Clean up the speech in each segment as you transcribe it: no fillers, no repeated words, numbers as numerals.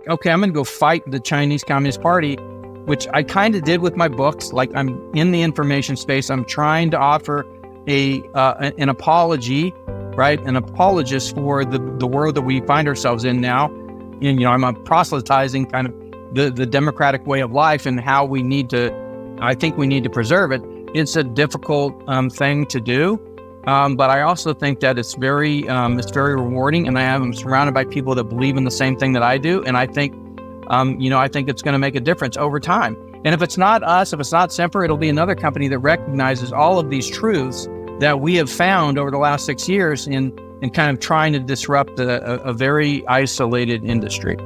okay, I'm going to go fight the Chinese Communist Party, which I kind of did with my books. Like, I'm in the information space. I'm trying to offer an apology, right? An apologist for the world that we find ourselves in now. And, I'm proselytizing kind of the democratic way of life and how I think we need to preserve it. It's a difficult thing to do. But I also think that it's very rewarding, and I'm surrounded by people that believe in the same thing that I do. And I think, I think it's going to make a difference over time. And if it's not us, if it's not Semper, it'll be another company that recognizes all of these truths that we have found over the last 6 years in kind of trying to disrupt a very isolated industry.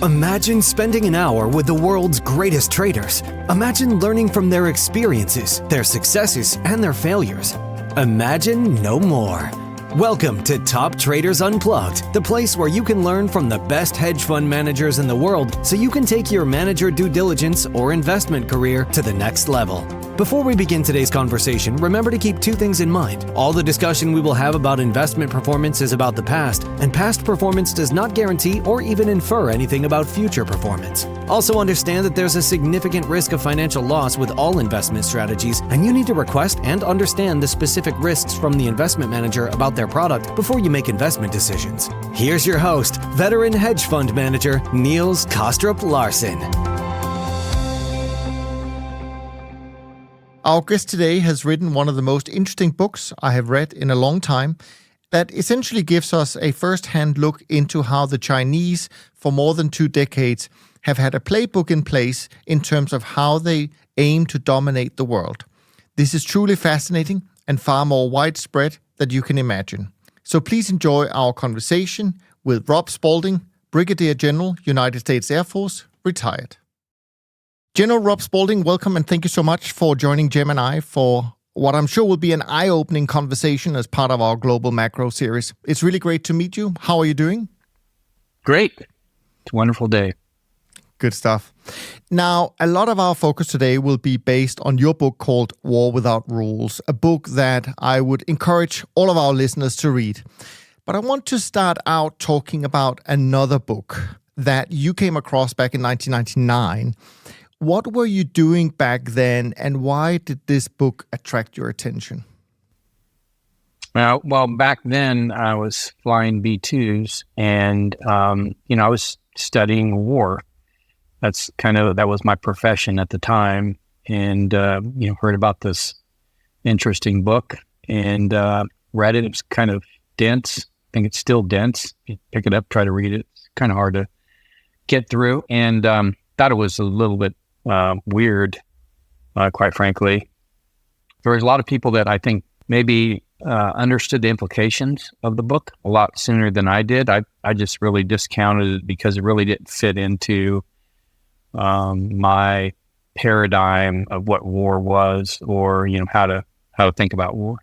Imagine spending an hour with the world's greatest traders. Imagine learning from their experiences, their successes, and their failures. Imagine no more. Welcome to Top Traders Unplugged, the place where you can learn from the best hedge fund managers in the world so you can take your manager due diligence or investment career to the next level. Before we begin today's conversation, remember to keep two things in mind. All the discussion we will have about investment performance is about the past, and past performance does not guarantee or even infer anything about future performance. Also understand that there's a significant risk of financial loss with all investment strategies, and you need to request and understand the specific risks from the investment manager about their product before you make investment decisions. Here's your host, veteran hedge fund manager, Niels Kostrup Larsen. Our guest today has written one of the most interesting books I have read in a long time that essentially gives us a first-hand look into how the Chinese, for more than 2 decades, have had a playbook in place in terms of how they aim to dominate the world. This is truly fascinating and far more widespread than you can imagine. So please enjoy our conversation with Rob Spalding, Brigadier General, United States Air Force, retired. General Rob Spalding, welcome, and thank you so much for joining Gem and I for what I'm sure will be an eye-opening conversation as part of our Global Macro series. It's really great to meet you. How are you doing? Great. It's a wonderful day. Good stuff. Now, a lot of our focus today will be based on your book called War Without Rules, a book that I would encourage all of our listeners to read. But I want to start out talking about another book that you came across back in 1999. What were you doing back then, and why did this book attract your attention? Well, back then I was flying B-2s, and I was studying war. That was my profession at the time, and heard about this interesting book and read it. It was kind of dense. I think it's still dense. You pick it up, try to read it. It's kind of hard to get through, and thought it was a little bit weird, quite frankly. There was a lot of people that I think maybe understood the implications of the book a lot sooner than I did. I just really discounted it because it really didn't fit into my paradigm of what war was, or how to think about war.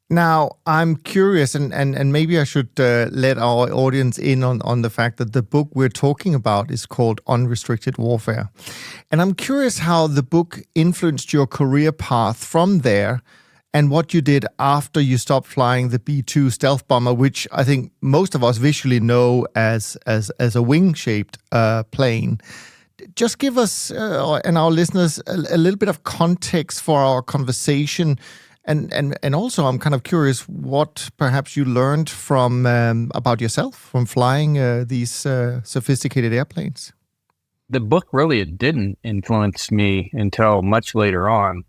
Now, I'm curious, and maybe I should let our audience in on the fact that the book we're talking about is called Unrestricted Warfare. And I'm curious how the book influenced your career path from there and what you did after you stopped flying the B-2 stealth bomber, which I think most of us visually know as a wing-shaped plane. Just give us and our listeners a little bit of context for our conversation. And also, I'm kind of curious what perhaps you learned from about yourself from flying these sophisticated airplanes. The book really didn't influence me until much later on.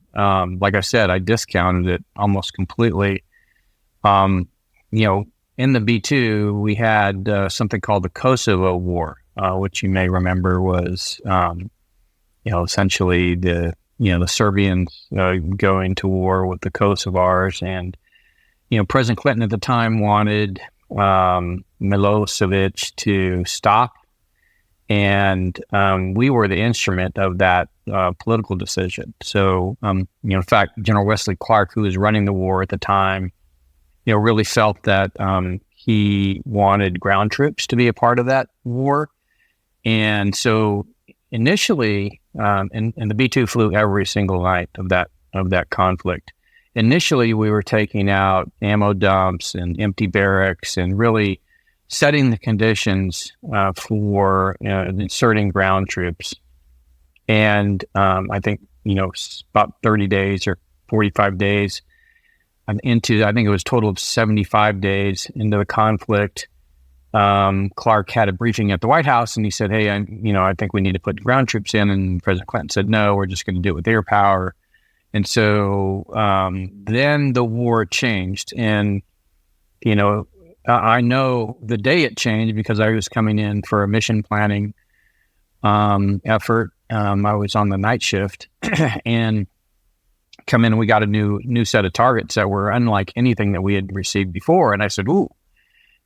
Like I said, I discounted it almost completely. In the B-2, we had something called the Kosovo War, which you may remember was, essentially the Serbians going to war with the Kosovars, and President Clinton at the time wanted Milosevic to stop, and we were the instrument of that political decision. So, in fact, General Wesley Clark, who was running the war at the time, really felt that he wanted ground troops to be a part of that war, and so initially. And the B-2 flew every single night of that conflict. Initially, we were taking out ammo dumps and empty barracks and really setting the conditions for inserting ground troops. And I think, about 30 days or 45 days into, I think it was a total of 75 days into the conflict, Clark had a briefing at the White House, and he said, hey, I think we need to put ground troops in. And President Clinton said, no, we're just going to do it with air power. And so then the war changed. And, I know the day it changed because I was coming in for a mission planning effort. I was on the night shift and come in and we got a new set of targets that were unlike anything that we had received before. And I said, ooh,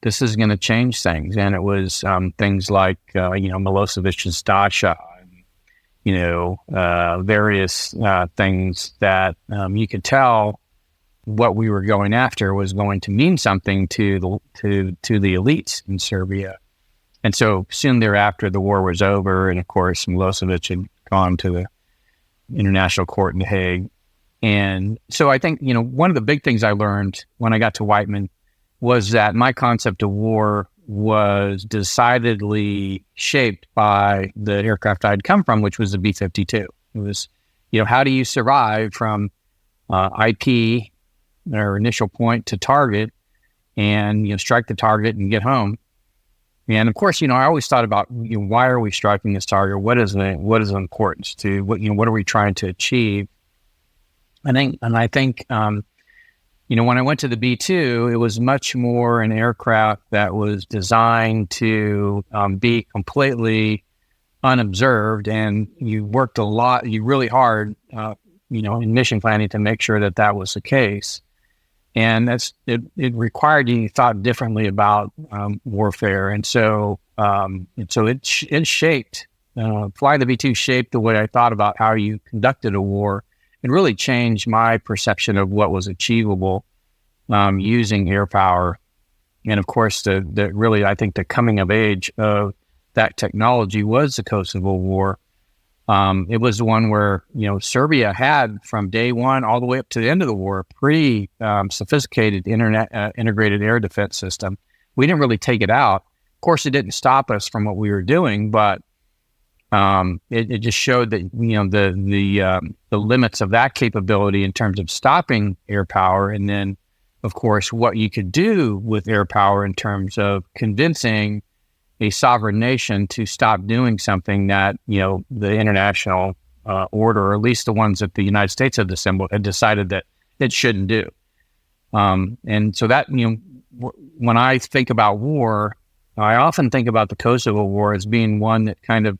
this is going to change things. And it was things like, Milosevic's Dacha, various things that you could tell what we were going after was going to mean something to the elites in Serbia. And so soon thereafter, the war was over. And of course, Milosevic had gone to the International Court in The Hague. And so I think, one of the big things I learned when I got to Whiteman was that my concept of war was decidedly shaped by the aircraft I'd come from, which was the B-52. It was, how do you survive from IP, or initial point, to target, and strike the target and get home. And of course, I always thought about why are we striking this target? What is the importance to what are we trying to achieve? I think when I went to the B-2, it was much more an aircraft that was designed to be completely unobserved, and you worked really hard, in mission planning to make sure that was the case. And it required you thought differently about warfare, and so it shaped flying the B-2 shaped the way I thought about how you conducted a war. It really changed my perception of what was achievable using air power. And of course, really, I think the coming of age of that technology was the Kosovo War. It was the one where, Serbia had from day one all the way up to the end of the war, a pretty sophisticated integrated air defense system. We didn't really take it out. Of course, it didn't stop us from what we were doing, but it just showed that, the limits of that capability in terms of stopping air power. And then, of course, what you could do with air power in terms of convincing a sovereign nation to stop doing something that, the international order, or at least the ones that the United States had decided that it shouldn't do. And so that, when I think about war, I often think about the Kosovo War as being one that kind of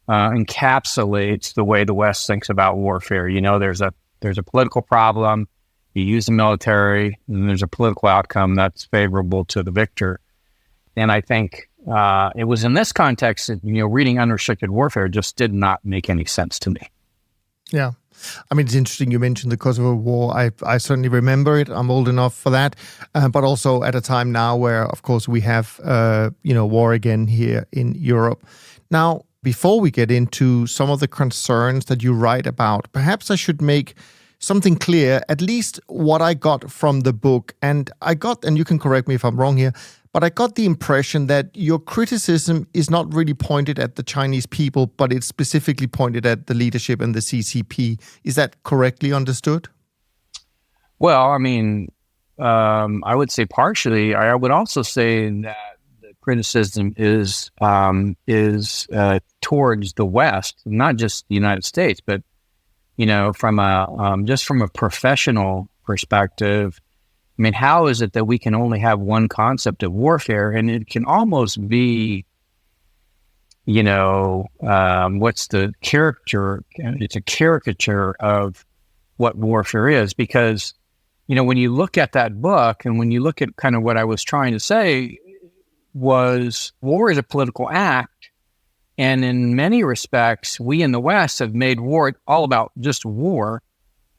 encapsulates the way the West thinks about warfare. There's a political problem, you use the military, and there's a political outcome that's favorable to the victor. And I think it was in this context that, reading Unrestricted Warfare just did not make any sense to me. Yeah. I mean, it's interesting you mentioned the Kosovo War. I certainly remember it. I'm old enough for that. But also at a time now where, of course, we have, war again here in Europe. Now, before we get into some of the concerns that you write about, perhaps I should make something clear, at least what I got from the book. And you can correct me if I'm wrong here, but I got the impression that your criticism is not really pointed at the Chinese people, but it's specifically pointed at the leadership and the CCP. Is that correctly understood? Well, I mean, I would say partially. I would also say that the criticism is towards the West, not just the United States, but from a professional perspective. I mean, how is it that we can only have one concept of warfare, and it can almost be, what's the character? It's a caricature of what warfare is, because, when you look at that book and when you look at kind of what I was trying to say was war is a political act. And in many respects, we in the West have made war all about just war,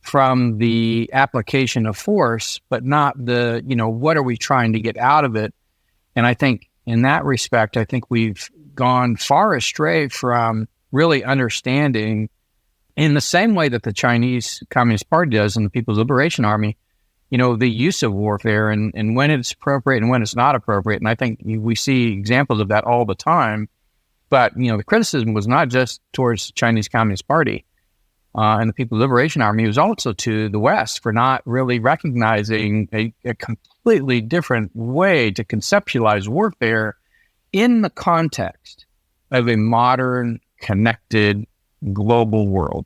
from the application of force, but not the, what are we trying to get out of it? And I think in that respect, I think we've gone far astray from really understanding, in the same way that the Chinese Communist Party does and the People's Liberation Army, the use of warfare and when it's appropriate and when it's not appropriate. And I think we see examples of that all the time. But, the criticism was not just towards the Chinese Communist Party and the People's Liberation Army. It was also to the West for not really recognizing a completely different way to conceptualize warfare in the context of a modern, connected, global world.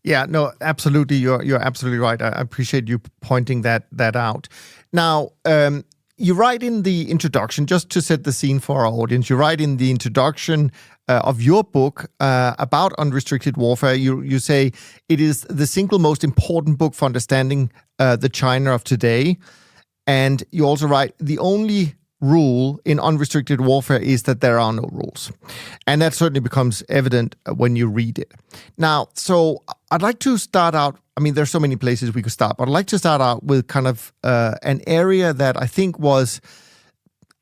Yeah, no, absolutely. You're absolutely right. I appreciate you pointing that out. Now, you write in the introduction, just to set the scene for our audience, you write in the introduction of your book about unrestricted warfare, you say it is the single most important book for understanding the China of today. And you also write, the only rule in unrestricted warfare is that there are no rules. And that certainly becomes evident when you read it. Now, so I'd like to start out, there's so many places we could start, but I'd like to start out with kind of an area that I think was,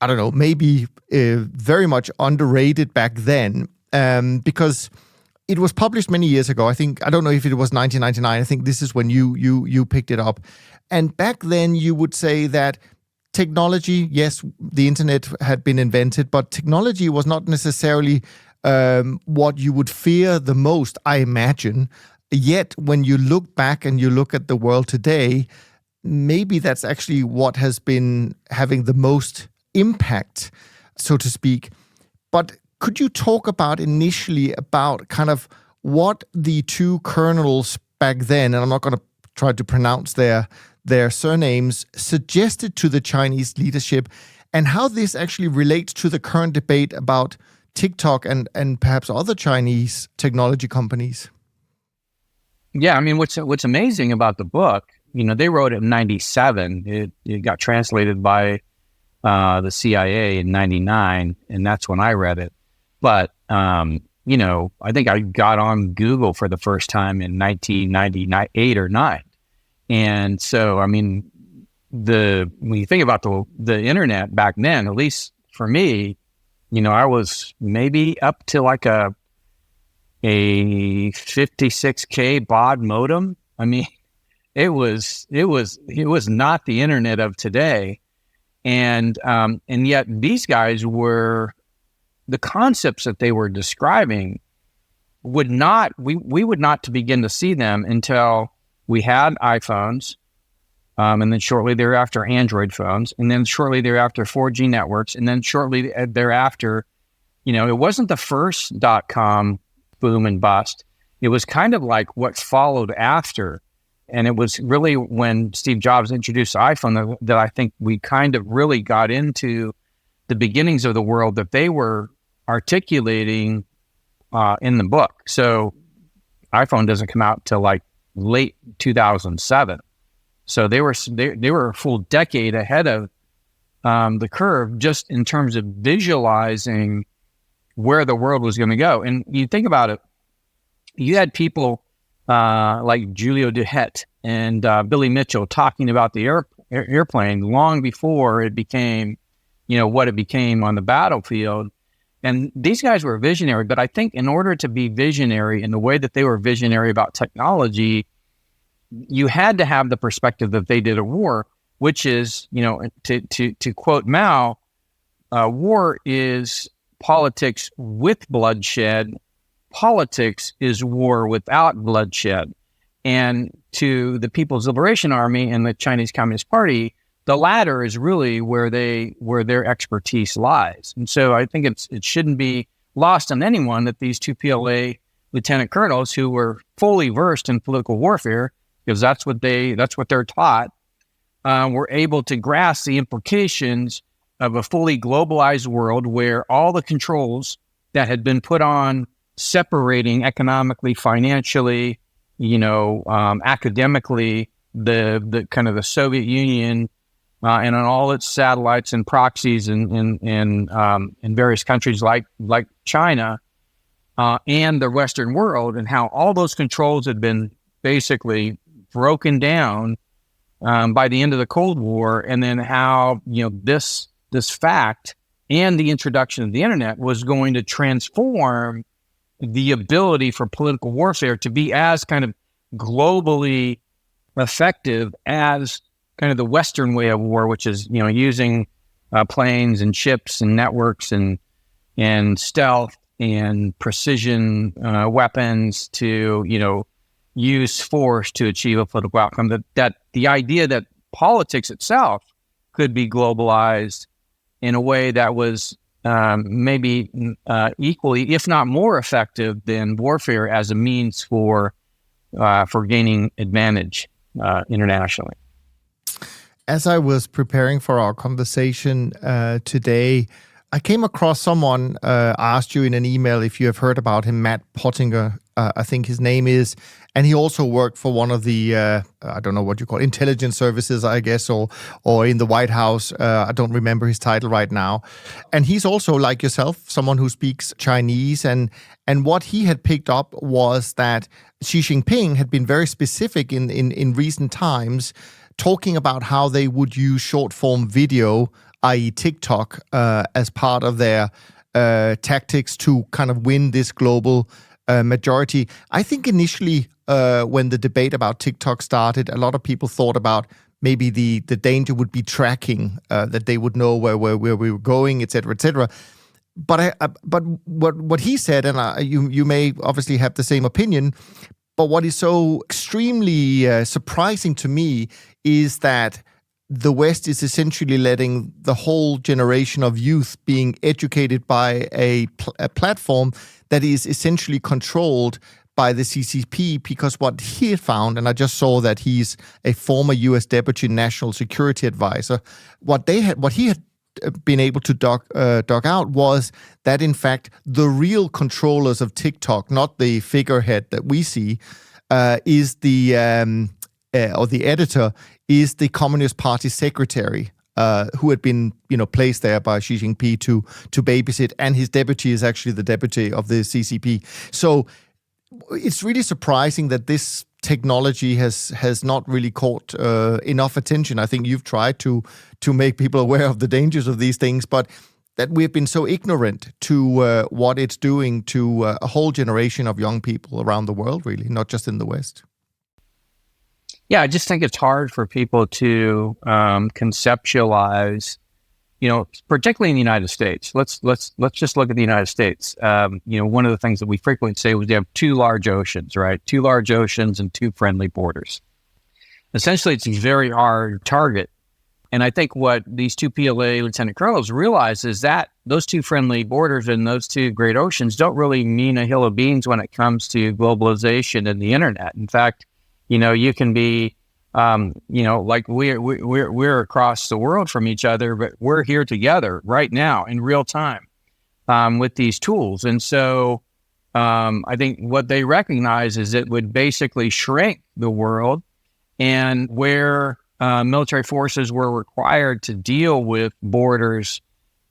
maybe very much underrated back then, because it was published many years ago. I don't know if it was 1999. I think this is when you picked it up. And back then you would say that technology, yes, the internet had been invented, but technology was not necessarily what you would fear the most, I imagine. Yet, when you look back and you look at the world today, maybe that's actually what has been having the most impact, so to speak. But could you talk about initially about kind of what the two colonels back then, and I'm not going to try to pronounce their surnames, suggested to the Chinese leadership, and how this actually relates to the current debate about TikTok and perhaps other Chinese technology companies? Yeah, what's amazing about the book, they wrote it in 97. It got translated by the CIA in 99, and that's when I read it. But, I think I got on Google for the first time in 1998 or 9. And so, when you think about the internet back then, at least for me, I was maybe up to like a 56K baud modem. It was not the internet of today. And yet these guys were, the concepts that they were describing we would not to begin to see them until we had iPhones, and then shortly thereafter Android phones, and then shortly thereafter 4G networks, and then shortly thereafter, it wasn't the first .com boom and bust. It was kind of like what followed after. And it was really when Steve Jobs introduced the iPhone that I think we kind of really got into the beginnings of the world that they were articulating in the book. So iPhone doesn't come out till like late 2007. So they were a full decade ahead of the curve just in terms of visualizing where the world was going to go. And you think about it, you had people like Julio Duhet and Billy Mitchell talking about the airplane long before it became, what it became on the battlefield. And these guys were visionary, but I think in order to be visionary in the way that they were visionary about technology, you had to have the perspective that they did a war, which is, to quote Mao, war is politics with bloodshed. Politics is war without bloodshed. And to the People's Liberation Army and the Chinese Communist Party, the latter is really where their expertise lies. And so I think it shouldn't be lost on anyone that these two PLA lieutenant colonels who were fully versed in political warfare, because that's what they're taught, were able to grasp the implications of a fully globalized world where all the controls that had been put on separating economically, financially, academically, the kind of the Soviet Union and on all its satellites and proxies in various countries like China and the Western world, and how all those controls had been basically broken down by the end of the Cold War, and then how this fact and the introduction of the internet was going to transform the ability for political warfare to be as kind of globally effective as kind of the Western way of war, which is, using planes and ships and networks and stealth and precision weapons to, use force to achieve a political outcome. That the idea that politics itself could be globalized in a way that was maybe equally, if not more effective than warfare as a means for gaining advantage internationally. As I was preparing for our conversation today, I came across someone asked you in an email if you have heard about him, Matt Pottinger, I think his name is, and he also worked for one of the, I don't know what you call it, intelligence services, I guess, or in the White House. I don't remember his title right now. And he's also, like yourself, someone who speaks Chinese. And what he had picked up was that Xi Jinping had been very specific in recent times, talking about how they would use short-form video, i.e. TikTok, as part of their tactics to kind of win this global majority. I think initially when the debate about TikTok started, a lot of people thought about maybe the danger would be tracking, that they would know where we were going, et cetera, et cetera. But what he said, and you may obviously have the same opinion, but what is so extremely surprising to me is that the West is essentially letting the whole generation of youth being educated by a platform that is essentially controlled by the CCP, because what he had found, and I just saw that he's a former U.S. Deputy National Security Advisor, what he had been able to dug out was that, in fact, the real controllers of TikTok, not the figurehead that we see, is the or the editor, is the Communist Party secretary, who had been, placed there by Xi Jinping to babysit, and his deputy is actually the deputy of the CCP. So it's really surprising that this technology has not really caught enough attention. I think you've tried to make people aware of the dangers of these things, but that we've been so ignorant to what it's doing to a whole generation of young people around the world, really, not just in the West. Yeah, I just think it's hard for people to conceptualize, particularly in the United States. Let's just look at the United States. One of the things that we frequently say was they have two large oceans, right? Two large oceans and two friendly borders. Essentially, it's a very hard target. And I think what these two PLA lieutenant colonels realize is that those two friendly borders and those two great oceans don't really mean a hill of beans when it comes to globalization and the internet. In fact, you can be, like we're across the world from each other, but we're here together right now in real time with these tools. And so I think what they recognize is it would basically shrink the world, and where military forces were required to deal with borders,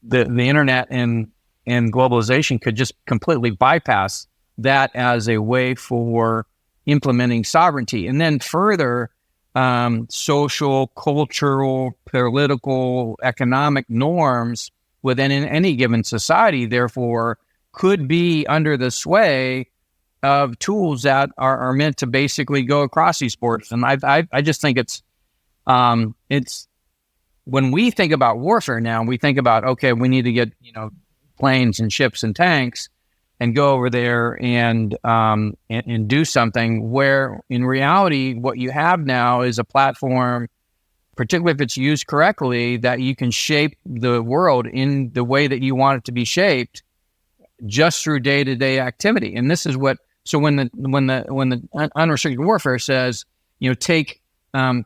the internet and globalization could just completely bypass that as a way for implementing sovereignty. And then further, social, cultural, political, economic norms within any given society, therefore, could be under the sway of tools that are meant to basically go across these borders. And I just think it's when we think about warfare now, we think about, okay, we need to get, planes and ships and tanks and go over there and do something, where in reality, what you have now is a platform, particularly if it's used correctly, that you can shape the world in the way that you want it to be shaped just through day-to-day activity. And this is what, so when the unrestricted warfare says, take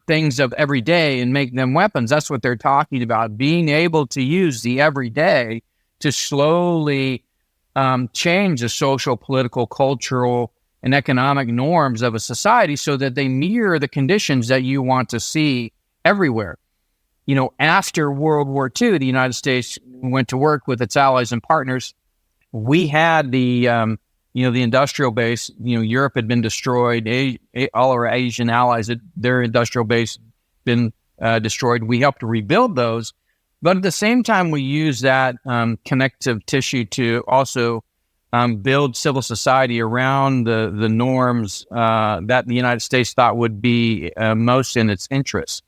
things of every day and make them weapons, that's what they're talking about, being able to use the everyday to slowly change the social, political, cultural, and economic norms of a society so that they mirror the conditions that you want to see everywhere. After World War II, the United States went to work with its allies and partners. We had the industrial base. Europe had been destroyed. All our Asian allies, their industrial base been destroyed. We helped to rebuild those. But at the same time, we use that connective tissue to also build civil society around the norms that the United States thought would be most in its interest.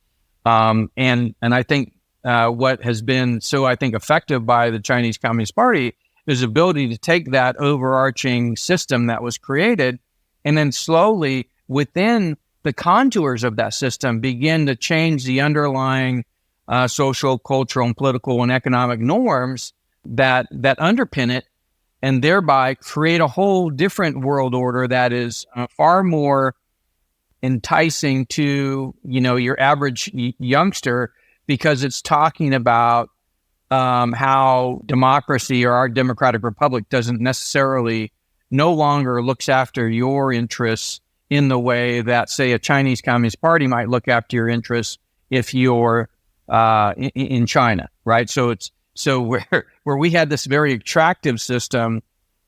And I think what has been so, I think, effective by the Chinese Communist Party is the ability to take that overarching system that was created and then slowly within the contours of that system begin to change the underlying social, cultural, and political and economic norms that underpin it, and thereby create a whole different world order that is far more enticing to your average youngster, because it's talking about how democracy or our democratic republic doesn't necessarily no longer looks after your interests in the way that, say, a Chinese Communist Party might look after your interests if you're in China, right? So where we had this very attractive system,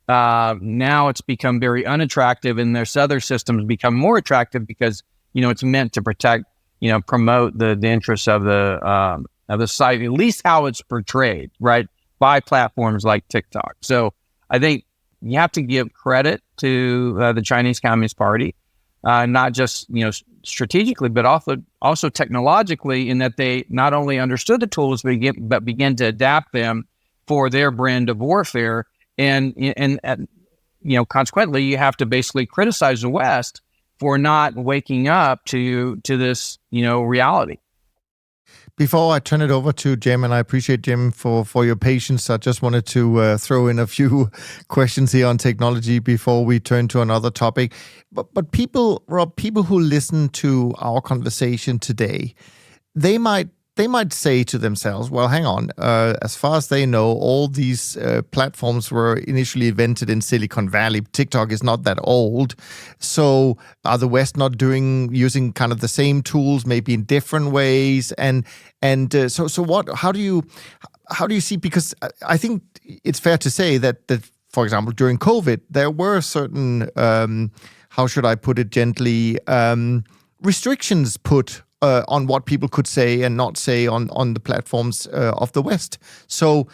now it's become very unattractive, and there's other systems become more attractive because it's meant to protect, promote the interests of the society, at least how it's portrayed, right, by platforms like TikTok. So I think you have to give credit to the Chinese Communist Party, not just strategically, but also technologically, in that they not only understood the tools but began to adapt them for their brand of warfare, and consequently, you have to basically criticize the West for not waking up to this reality. Before I turn it over to Jim, and I appreciate Jim for your patience, I just wanted to throw in a few questions here on technology before we turn to another topic. But people, Rob, people who listen to our conversation today, they might say to themselves, well, hang on, as far as they know, all these platforms were initially invented in Silicon Valley. TikTok is not that old. So are the West not using kind of the same tools, maybe in different ways? So what, how do you see, because I think it's fair to say that for example, during COVID, there were certain, how should I put it gently, restrictions put on what people could say and not say on the platforms of the West. So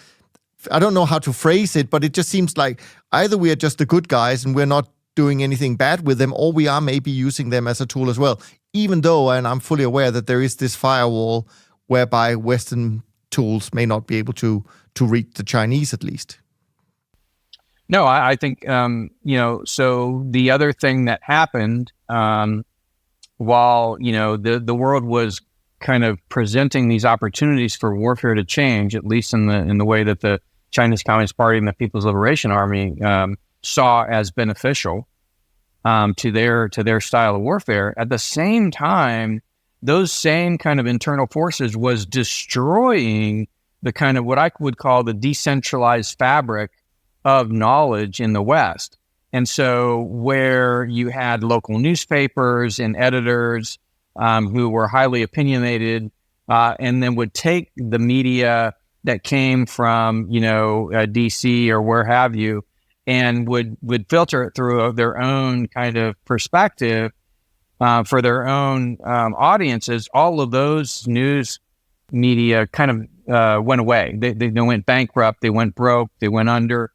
I don't know how to phrase it, but it just seems like either we are just the good guys and we're not doing anything bad with them, or we are maybe using them as a tool as well, even though, and I'm fully aware that there is this firewall whereby Western tools may not be able to reach the Chinese at least. No, I think, so the other thing that happened, while the world was kind of presenting these opportunities for warfare to change, at least in the way that the Chinese Communist Party and the People's Liberation Army saw as beneficial to their style of warfare. At the same time, those same kind of internal forces was destroying the kind of what I would call the decentralized fabric of knowledge in the West. And so where you had local newspapers and editors who were highly opinionated and then would take the media that came from, DC or where have you, and would filter it through their own kind of perspective for their own audiences, all of those news media kind of went away. They went bankrupt, they went broke, they went under.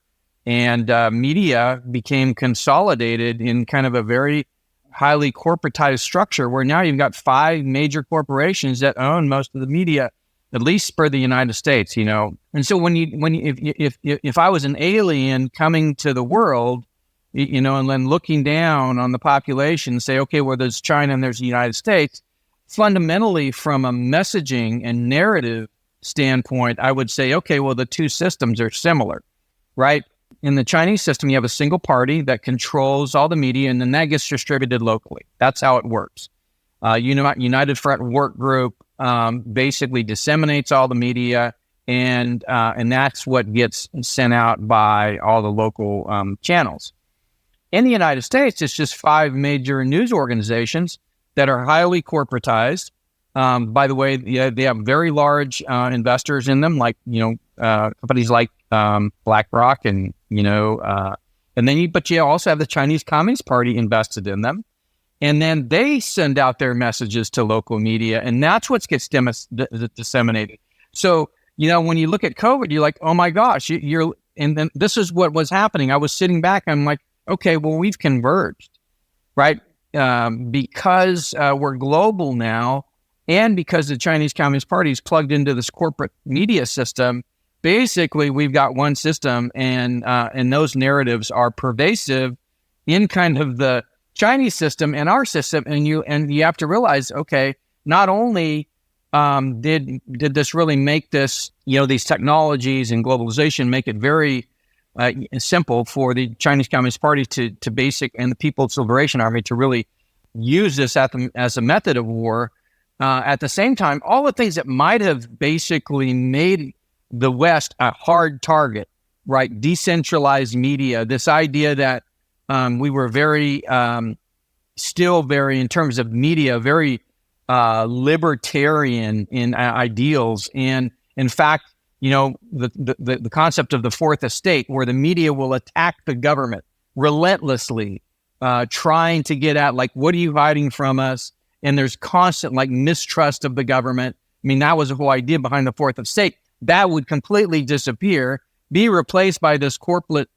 And media became consolidated in kind of a very highly corporatized structure, where now you've got 5 major corporations that own most of the media, at least for the United States. And so if I was an alien coming to the world, and then looking down on the population and say, okay, well, there's China and there's the United States, fundamentally from a messaging and narrative standpoint, I would say, okay, well, the two systems are similar, right? In the Chinese system, you have a single party that controls all the media, and then that gets distributed locally. That's how it works. United Front Work Group basically disseminates all the media, and that's what gets sent out by all the local channels. In the United States, it's just 5 major news organizations that are highly corporatized. By the way, they have very large investors in them, like companies like BlackRock, and but you also have the Chinese Communist Party invested in them, and then they send out their messages to local media, and that's what gets disseminated. So when you look at COVID, you're like, oh my gosh, and then this is what was happening. I was sitting back, I'm like, okay, well, we've converged, right? Because we're global now. and because the Chinese Communist Party is plugged into this corporate media system, basically we've got one system, and those narratives are pervasive in kind of the Chinese system and our system. And you have to realize, okay, not only did this really make this, these technologies and globalization make it very simple for the Chinese Communist Party to and the People's Liberation Army to really use this as a method of war. At the same time, all the things that might have basically made the West a hard target, right? Decentralized media, this idea that we were still very, in terms of media, very libertarian in ideals. And in fact, the concept of the fourth estate, where the media will attack the government relentlessly, trying to get at, like, what are you hiding from us? And there's constant, like, mistrust of the government. I mean, that was the whole idea behind the fourth estate. That would completely disappear, be replaced by this corporate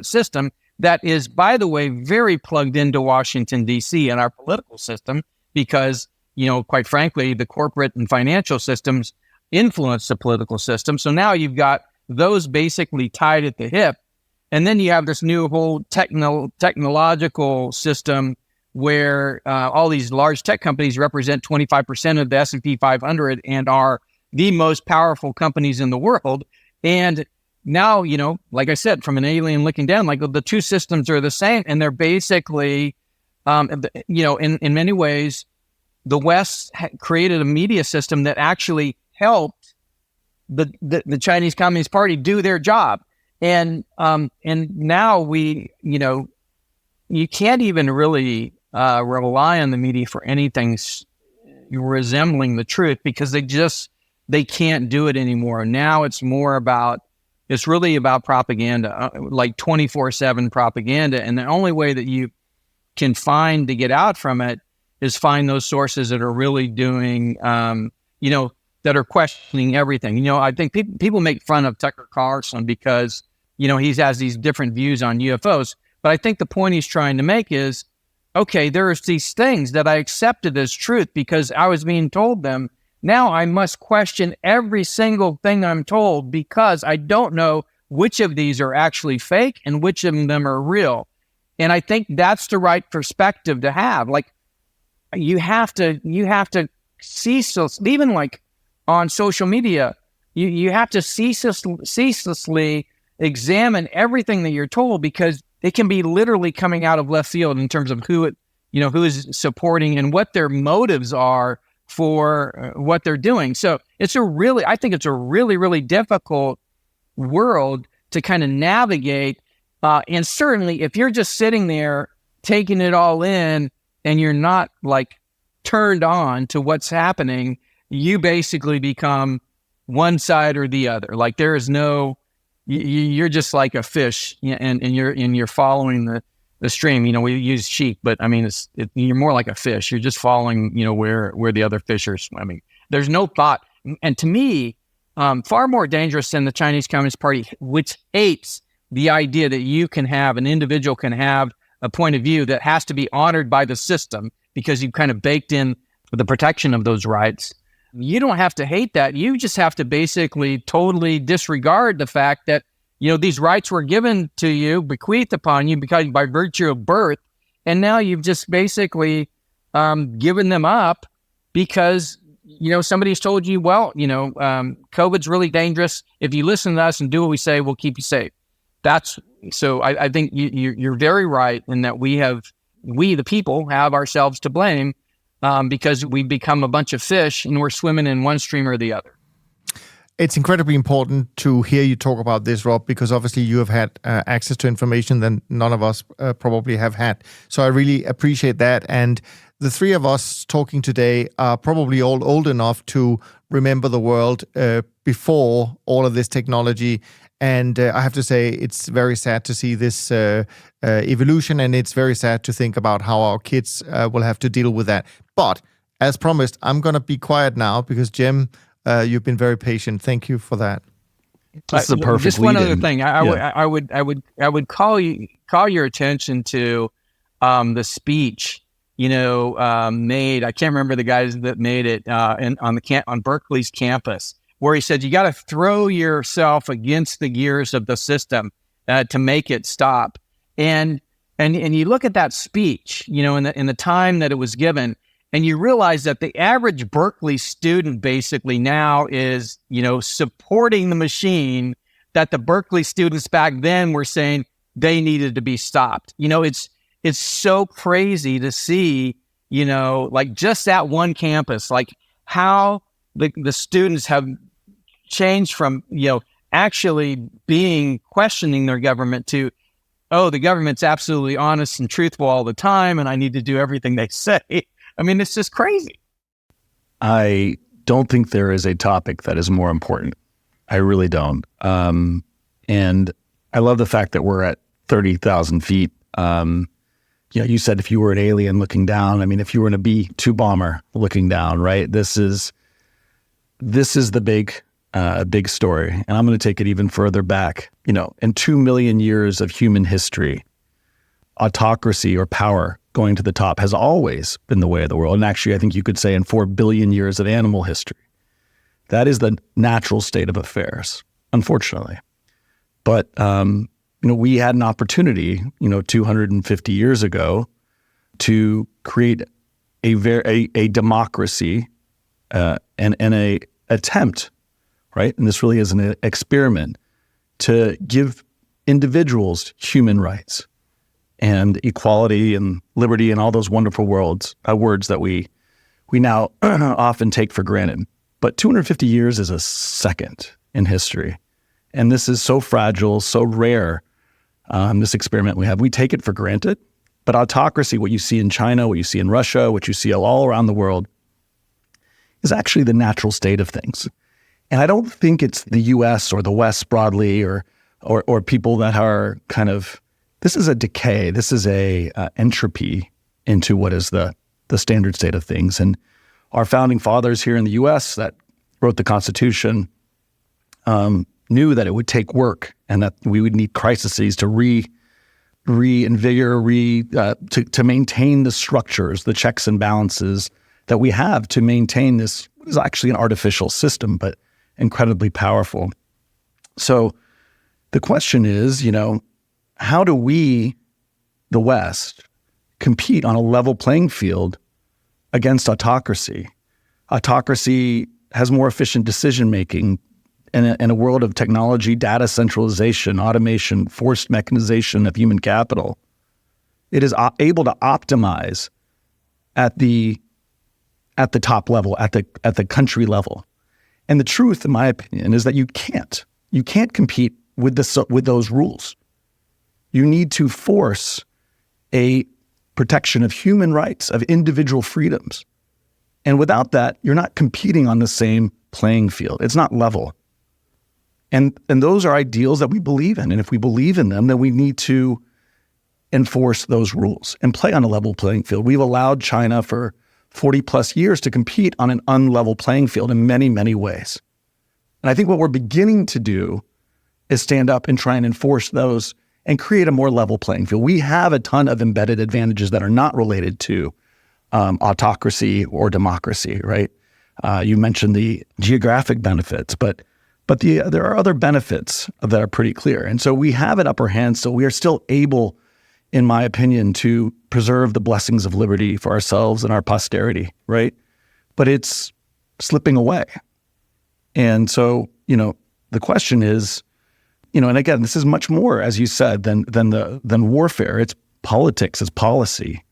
system that is, by the way, very plugged into Washington, D.C. and our political system, because, quite frankly, the corporate and financial systems influence the political system. So now you've got those basically tied at the hip. And then you have this new whole technological system where all these large tech companies represent 25% of the S&P 500 and are the most powerful companies in the world. And now, like I said, from an alien looking down, like, the two systems are the same, and they're basically, in many ways, the West created a media system that actually helped the Chinese Communist Party do their job. And now you can't even really rely on the media for anything resembling the truth, because they can't do it anymore. Now it's really about propaganda, like 24/7 propaganda. And the only way that you can find to get out from it is find those sources that are really doing, that are questioning everything. I think people make fun of Tucker Carlson because, he has these different views on UFOs. But I think the point he's trying to make is, okay, there's these things that I accepted as truth because I was being told them. Now I must question every single thing I'm told, because I don't know which of these are actually fake and which of them are real. And I think that's the right perspective to have. Like, you have to ceaselessly, even like on social media, you have to ceaselessly examine everything that you're told, because it can be literally coming out of left field in terms of who is supporting and what their motives are for what they're doing. So I think it's a really, really difficult world to kind of navigate. And certainly if you're just sitting there taking it all in and you're not, like, turned on to what's happening, you basically become one side or the other. Like, there is you're just like a fish, and you're following the stream. We use sheep, but I mean, you're more like a fish. You're just following, where the other fish are swimming. There's no thought. And to me, far more dangerous than the Chinese Communist Party, which hates the idea that an individual can have a point of view that has to be honored by the system, because you've kind of baked in the protection of those rights. You don't have to hate that. You just have to basically totally disregard the fact that, these rights were given to you, bequeathed upon you because by virtue of birth, and now you've just basically given them up because, somebody's told you, well, COVID's really dangerous. If you listen to us and do what we say, we'll keep you safe. So I think you're very right in that we, the people, have ourselves to blame, because we become a bunch of fish and we're swimming in one stream or the other. It's incredibly important to hear you talk about this, Rob, because obviously you have had access to information that none of us probably have had. So I really appreciate that. And the three of us talking today are probably all old enough to remember the world before all of this technology. And I have to say, it's very sad to see this evolution, and it's very sad to think about how our kids will have to deal with that. But as promised, I'm going to be quiet now because, Jim, you've been very patient. Thank you for that. That's the perfect. Just one other thing, I would call your attention to the speech made. I can't remember the guys that made it on Berkeley's campus, where he said you got to throw yourself against the gears of the system to make it stop. And you look at that speech, in the time that it was given, and you realize that the average Berkeley student basically now is, supporting the machine that the Berkeley students back then were saying they needed to be stopped. It's so crazy to see, like just that one campus, like how the students have changed from, actually questioning their government to, oh, the government's absolutely honest and truthful all the time, and I need to do everything they say. I mean, it's just crazy. I don't think there is a topic that is more important. I really don't. And I love the fact that we're at 30,000 feet. You said if you were an alien looking down, I mean, if you were in a B-2 bomber looking down, right? This is the big story. And I'm going to take it even further back. In 2 million years of human history, autocracy or power going to the top has always been the way of the world. And actually, I think you could say in 4 billion years of animal history, that is the natural state of affairs, unfortunately. But, we had an opportunity, 250 years ago to create a democracy and a attempt, right? And this really is an experiment to give individuals human rights and equality and liberty and all those wonderful words that we now often take for granted. But 250 years is a second in history. And this is so fragile, so rare, this experiment we have. We take it for granted. But autocracy, what you see in China, what you see in Russia, what you see all around the world, is actually the natural state of things. And I don't think it's the U.S. or the West broadly or people that are kind of, this is a decay, this is a entropy into what is the standard state of things. And our founding fathers here in the U.S. that wrote the Constitution knew that it would take work and that we would need crises to reinvigorate, to maintain the structures, the checks and balances that we have to maintain this, what is actually an artificial system, but incredibly powerful. So the question is, how do we, the West, compete on a level playing field against autocracy? Autocracy has more efficient decision-making in a world of technology, data centralization, automation, forced mechanization of human capital. It is able to optimize at the top level, at the country level. And the truth, in my opinion, is that you can't compete with those rules. You need to force a protection of human rights, of individual freedoms. And without that, you're not competing on the same playing field. It's not level. And those are ideals that we believe in. And if we believe in them, then we need to enforce those rules and play on a level playing field. We've allowed China for 40 plus years to compete on an unlevel playing field in many, many ways. And I think what we're beginning to do is stand up and try and enforce those and create a more level playing field. We have a ton of embedded advantages that are not related to autocracy or democracy, right? You mentioned the geographic benefits, but there are other benefits that are pretty clear. And so we have an upper hand, so we are still able, in my opinion, to preserve the blessings of liberty for ourselves and our posterity, right? But it's slipping away. And so, the question is, and again, this is much more, as you said, than warfare. It's politics, it's policy.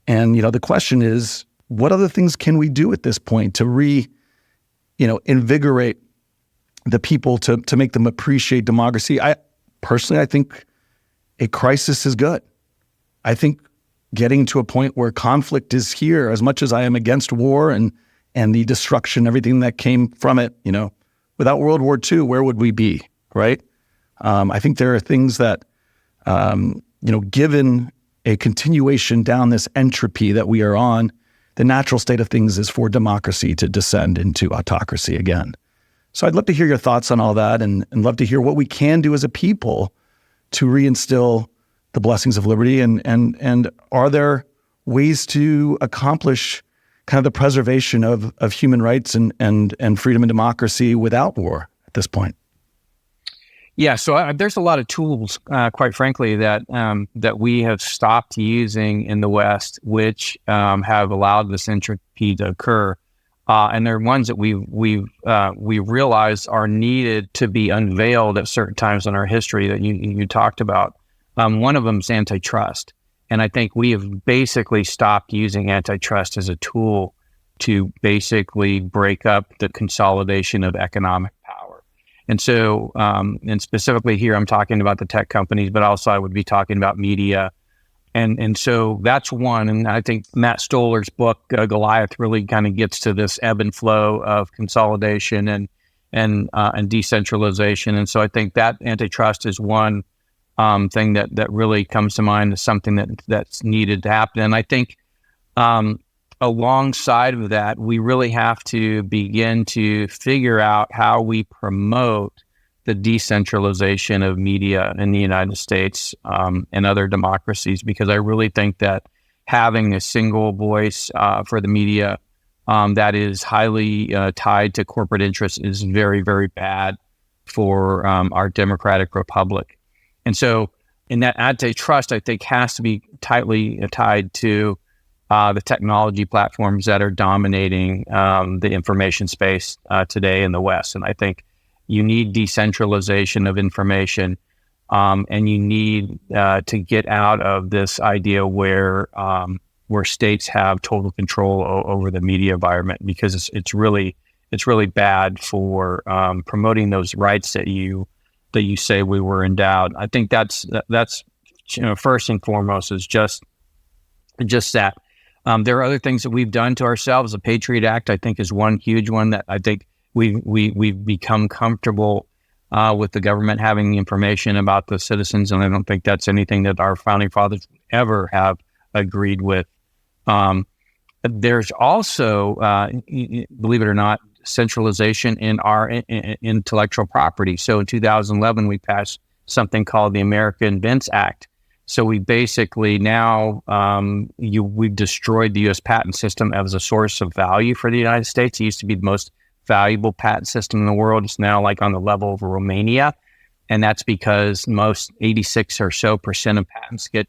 And, the question is, what other things can we do at this point to invigorate the people to make them appreciate democracy? I think a crisis is good. I think getting to a point where conflict is here, as much as I am against war and the destruction, everything that came from it, without World War II, where would we be, right? I think there are things that, given a continuation down this entropy that we are on, the natural state of things is for democracy to descend into autocracy again. So I'd love to hear your thoughts on all that and love to hear what we can do as a people to reinstill the blessings of liberty. And are there ways to accomplish kind of the preservation of human rights and freedom and democracy without war at this point? Yeah, so there's a lot of tools, quite frankly, that we have stopped using in the West, which have allowed this entropy to occur, and they're ones that we realized are needed to be unveiled at certain times in our history that you talked about. One of them is antitrust, and I think we have basically stopped using antitrust as a tool to basically break up the consolidation of economic power. And so, and specifically here, I'm talking about the tech companies, but also I would be talking about media. And so that's one. And I think Matt Stoller's book, Goliath, really kind of gets to this ebb and flow of consolidation and decentralization. And so I think that antitrust is one thing that really comes to mind as something that's needed to happen. And I think alongside of that, we really have to begin to figure out how we promote the decentralization of media in the United States and other democracies, because I really think that having a single voice for the media that is highly tied to corporate interests is very, very bad for our democratic republic. And so in that antitrust, I think, has to be tightly tied to the technology platforms that are dominating the information space today in the West. And I think you need decentralization of information, and you need to get out of this idea where states have total control over the media environment, because it's really bad for promoting those rights that you say we were endowed. I think that's first and foremost is just that. There are other things that we've done to ourselves. The Patriot Act, I think, is one huge one that I think we've become comfortable with the government having information about the citizens, and I don't think that's anything that our founding fathers ever have agreed with. There's also, believe it or not, centralization in our intellectual property. So in 2011, we passed something called the American Invents Act. So we basically now, we've destroyed the U.S. patent system as a source of value for the United States. It used to be the most valuable patent system in the world. It's now like on the level of Romania. And that's because most 86% or so of patents get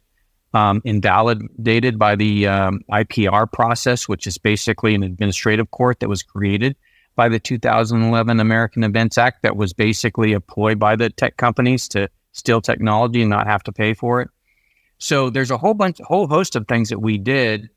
invalidated by the IPR process, which is basically an administrative court that was created by the 2011 American Invents Act that was basically a ploy by the tech companies to steal technology and not have to pay for it. So there's a whole host of things that we did,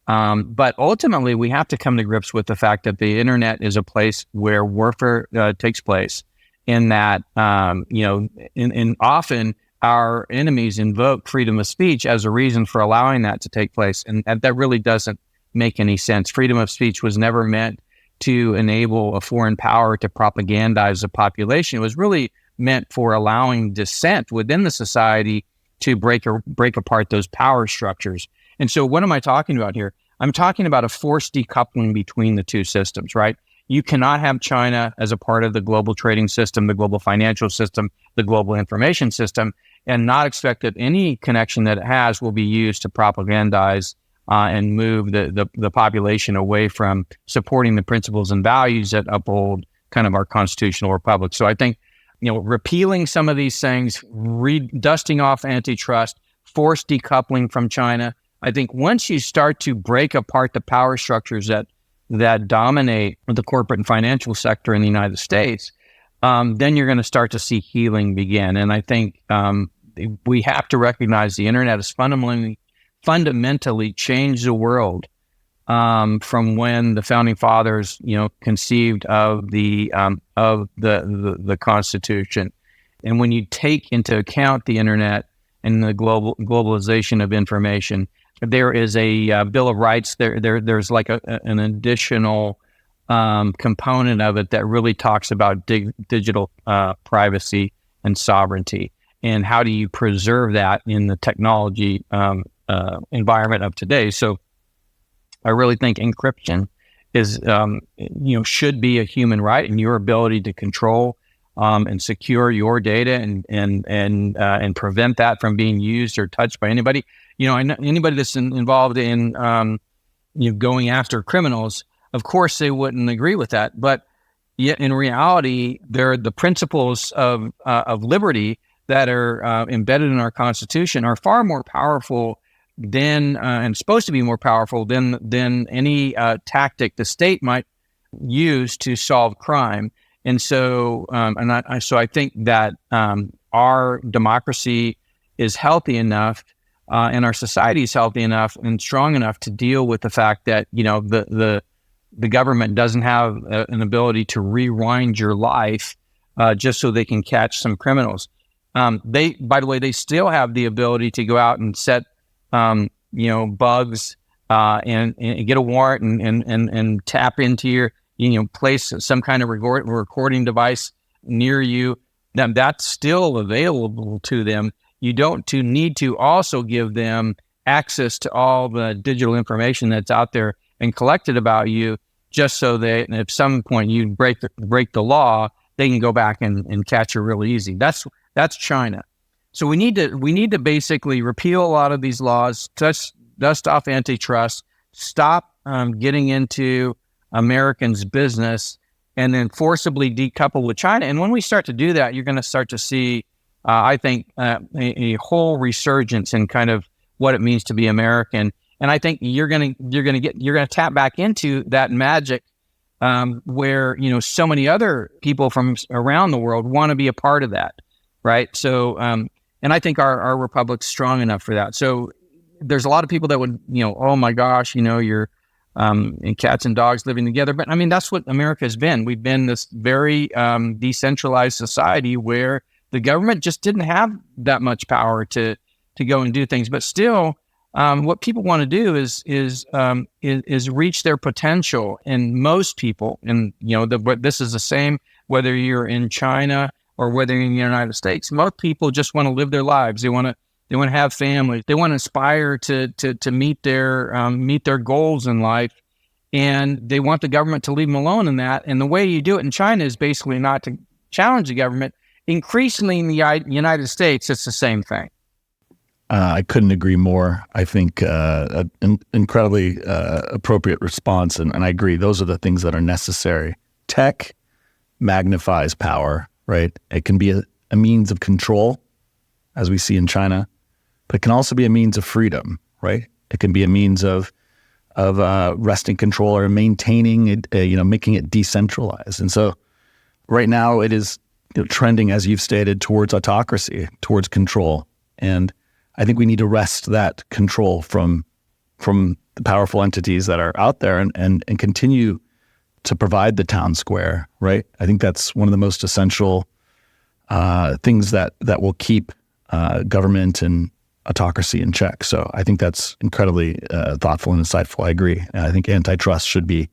but ultimately we have to come to grips with the fact that the internet is a place where warfare takes place. In that, and often our enemies invoke freedom of speech as a reason for allowing that to take place, and that really doesn't make any sense. Freedom of speech was never meant to enable a foreign power to propagandize the population. It was really meant for allowing dissent within the society to break apart those power structures. And so what am I talking about here? I'm talking about a forced decoupling between the two systems, right? You cannot have China as a part of the global trading system, the global financial system, the global information system, and not expect that any connection that it has will be used to propagandize and move the population away from supporting the principles and values that uphold kind of our constitutional republic. So I think, repealing some of these things, dusting off antitrust, forced decoupling from China. I think once you start to break apart the power structures that dominate the corporate and financial sector in the United States, then you're going to start to see healing begin. And I think we have to recognize the internet has fundamentally changed the world from when the founding fathers, conceived of the Constitution. And when you take into account the internet and the globalization of information, there is a Bill of Rights. There's like an additional component of it that really talks about digital privacy and sovereignty, and how do you preserve that in the technology environment of today. So I really think encryption is, should be a human right, and your ability to control and secure your data and prevent that from being used or touched by anybody. I know anybody that's involved in going after criminals. Of course, they wouldn't agree with that, but yet in reality, they're the principles of liberty that are embedded in our Constitution are far more powerful than and supposed to be more powerful than any tactic the state might use to solve crime. And so, I think that our democracy is healthy enough, and our society is healthy enough and strong enough to deal with the fact that the government doesn't have an ability to rewind your life just so they can catch some criminals. By the way, they still have the ability to go out and set bugs and get a warrant and tap into your place some kind of recording device near you. That's still available to them. You don't need to also give them access to all the digital information that's out there and collected about you, just so that at some point you break the law, they can go back and catch you really easy. That's China. So we need to basically repeal a lot of these laws, dust off antitrust, stop getting into Americans' business, and then forcibly decouple with China. And when we start to do that, you're going to start to see, I think, a whole resurgence in kind of what it means to be American. And I think you're going to tap back into that magic where so many other people from around the world want to be a part of that, right? So, and I think our republic's strong enough for that. So there's a lot of people that would, oh my gosh, you're and cats and dogs living together. But I mean, that's what America has been. We've been this very decentralized society where the government just didn't have that much power to go and do things. But still, what people want to do is reach their potential. And most people, and this is the same whether you're in China or whether you're in the United States. Most people just want to live their lives. They want to have families. They want to aspire to meet their goals in life, and they want the government to leave them alone in that. And the way you do it in China is basically not to challenge the government. Increasingly in the United States, it's the same thing. I couldn't agree more. I think an incredibly appropriate response, and I agree. Those are the things that are necessary. Tech magnifies power, right? It can be a means of control, as we see in China, but it can also be a means of freedom, right? It can be a means of wresting control or maintaining it, making it decentralized. And so right now it is trending, as you've stated, towards autocracy, towards control. And I think we need to wrest that control from the powerful entities that are out there and continue to provide the town square, right? I think that's one of the most essential things that will keep government and autocracy in check. So I think that's incredibly thoughtful and insightful. I agree. I think antitrust should be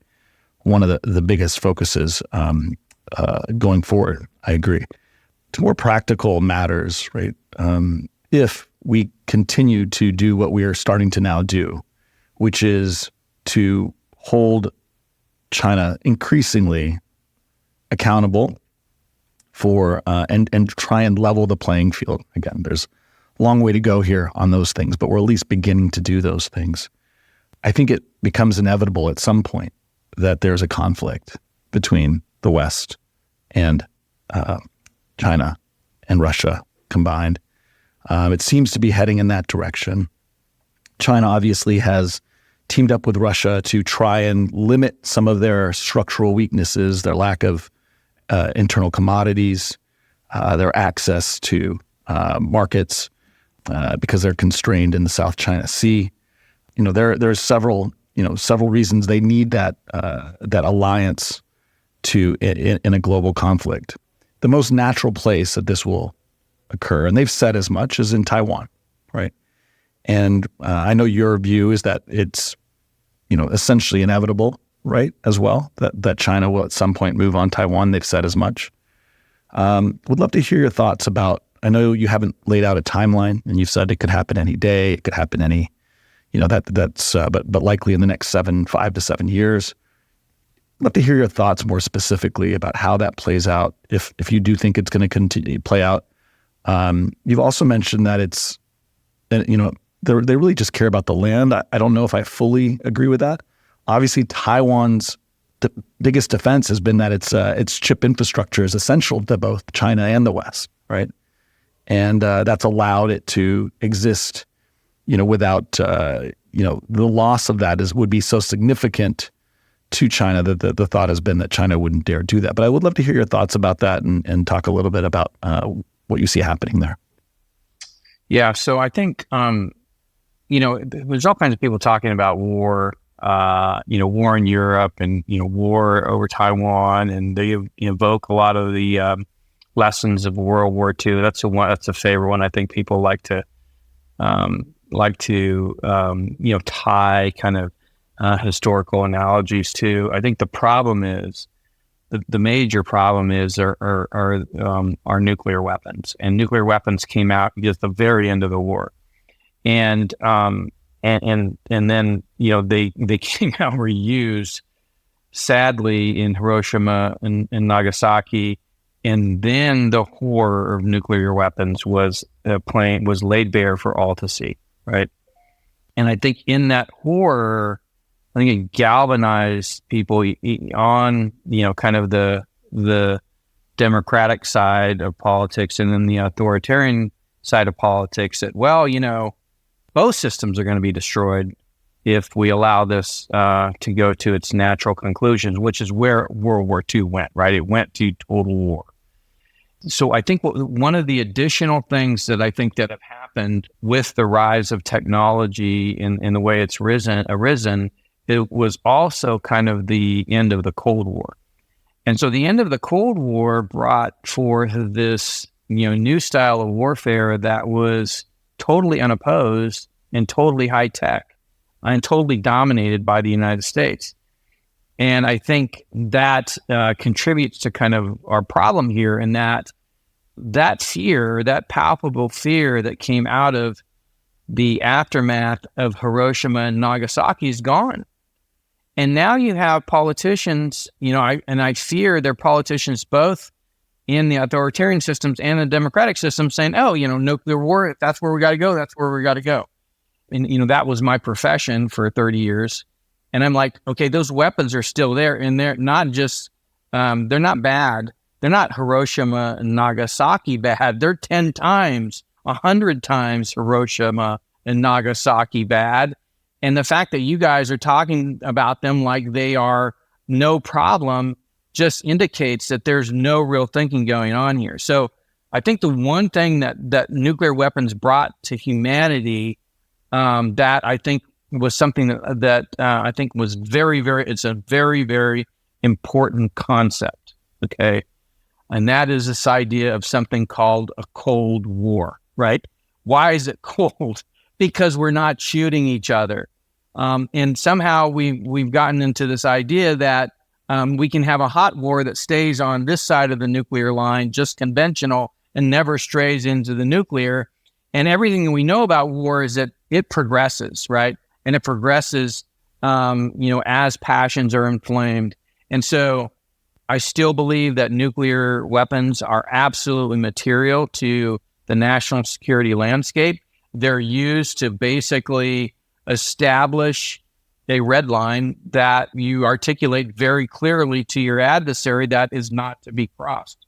one of the biggest focuses going forward. I agree. To more practical matters, right? If we continue to do what we are starting to now do, which is to hold China increasingly accountable for and try and level the playing field. Again, there's a long way to go here on those things, but we're at least beginning to do those things. I think it becomes inevitable at some point that there's a conflict between the West and China and Russia combined. It seems to be heading in that direction. China obviously has teamed up with Russia to try and limit some of their structural weaknesses, their lack of internal commodities, their access to markets because they're constrained in the South China Sea. There's several reasons they need that alliance in a global conflict. The most natural place that this will occur, and they've said as much, is in Taiwan, right? And I know your view is that it's, essentially inevitable, right, as well, that China will at some point move on Taiwan. They've said as much. Would love to hear your thoughts about, I know you haven't laid out a timeline, and you've said it could happen any day, it could happen but likely in the next 5 to 7 years. love to hear your thoughts more specifically about how that plays out, if you do think it's going to continue to play out. You've also mentioned that it's, they really just care about the land. I don't know if I fully agree with that. Obviously, Taiwan's biggest defense has been that its chip infrastructure is essential to both China and the West, right? And that's allowed it to exist, without, the loss of that would be so significant to China that the thought has been that China wouldn't dare do that. But I would love to hear your thoughts about that and talk a little bit about what you see happening there. Yeah, so I think, there's all kinds of people talking about war, war in Europe and, war over Taiwan, and they invoke a lot of the lessons of World War II. That's a favorite one. I think people like to tie kind of historical analogies to. I think the problem is, the major problem is our nuclear weapons, and nuclear weapons came out at the very end of the war, and then they came out and were used sadly in Hiroshima and Nagasaki, and then the horror of nuclear weapons was laid bare for all to see, right? And I think in that horror, I think it galvanized people on, kind of the democratic side of politics and then the authoritarian side of politics that, both systems are going to be destroyed if we allow this to go to its natural conclusions, which is where World War II went, right? It went to total war. So I think one of the additional things that I think that have happened with the rise of technology in the way it's arisen, it was also kind of the end of the Cold War. And so the end of the Cold War brought forth this, new style of warfare that was totally unopposed and totally high tech and totally dominated by the United States. And I think that contributes to kind of our problem here, in that fear, that palpable fear that came out of the aftermath of Hiroshima and Nagasaki is gone. And now you have politicians, I fear they're politicians both in the authoritarian systems and the democratic systems saying, nuclear war, if that's where we got to go, that's where we got to go. And, that was my profession for 30 years. And I'm like, okay, those weapons are still there, and they're not just, they're not bad. They're not Hiroshima and Nagasaki bad. They're 10 times, 100 times Hiroshima and Nagasaki bad. And the fact that you guys are talking about them like they are no problem just indicates that there's no real thinking going on here. So I think the one thing that nuclear weapons brought to humanity, that I think was something that I think was it's a very, very important concept, okay? And that is this idea of something called a Cold War, right? Why is it cold? Because we're not shooting each other. And somehow we've gotten into this idea that we can have a hot war that stays on this side of the nuclear line, just conventional, and never strays into the nuclear. And everything we know about war is that it progresses, right? And it progresses, as passions are inflamed. And so I still believe that nuclear weapons are absolutely material to the national security landscape. They're used to basically establish a red line that you articulate very clearly to your adversary that is not to be crossed.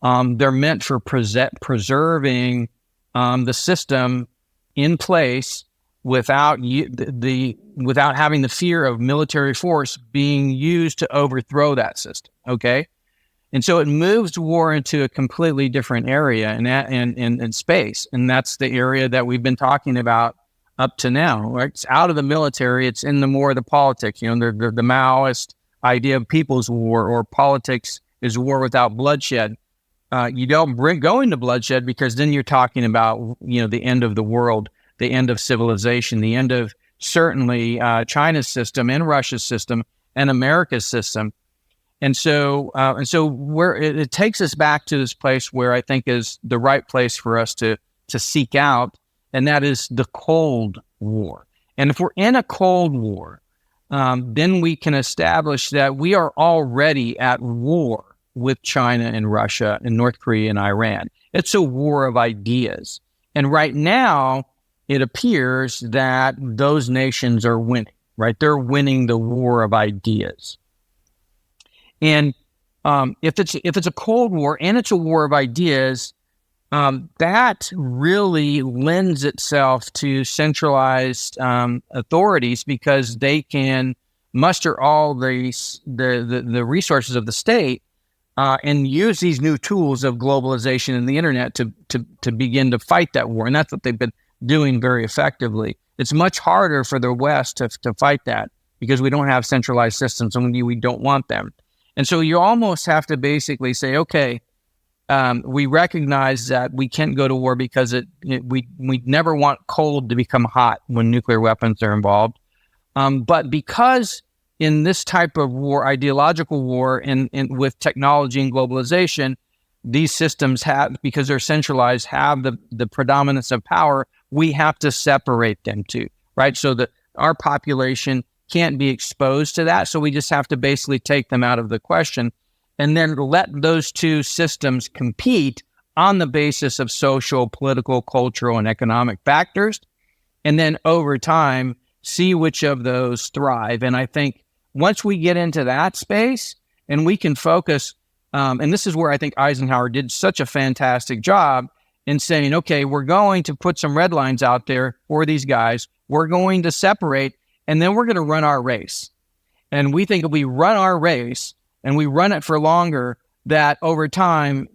They're meant for preserving the system in place without without having the fear of military force being used to overthrow that system. Okay, and so it moves war into a completely different area in space, and that's the area that we've been talking about up to now. Right? It's out of the military; it's in the more of the politics. The Maoist idea of people's war, or politics is war without bloodshed. You don't go into bloodshed, because then you're talking about the end of the world, the end of civilization, the end of certainly China's system and Russia's system and America's system. And so where it takes us back to this place where I think is the right place for us to seek out, and that is the Cold War. And if we're in a Cold War, then we can establish that we are already at war with China and Russia and North Korea and Iran. It's a war of ideas. And right now, it appears that those nations are winning, right? They're winning the war of ideas. And if it's a Cold War and it's a war of ideas, that really lends itself to centralized authorities because they can muster all the resources of the state and use these new tools of globalization and the internet to begin to fight that war. And that's what they've been doing very effectively. It's much harder for the West to fight that because we don't have centralized systems and we don't want them. And so you almost have to basically say, okay, we recognize that we can't go to war because we never want cold to become hot when nuclear weapons are involved. But because in this type of war, ideological war, and with technology and globalization, these systems have, because they're centralized, have the predominance of power. We have to separate them too, right? So that our population can't be exposed to that. So we just have to basically take them out of the question and then let those two systems compete on the basis of social, political, cultural, and economic factors. And then over time, see which of those thrive. And I think once we get into that space and we can focus, and this is where I think Eisenhower did such a fantastic job in saying, okay, we're going to put some red lines out there for these guys. We're going to separate, and then we're going to run our race. And we think if we run our race and we run it for longer, that over time,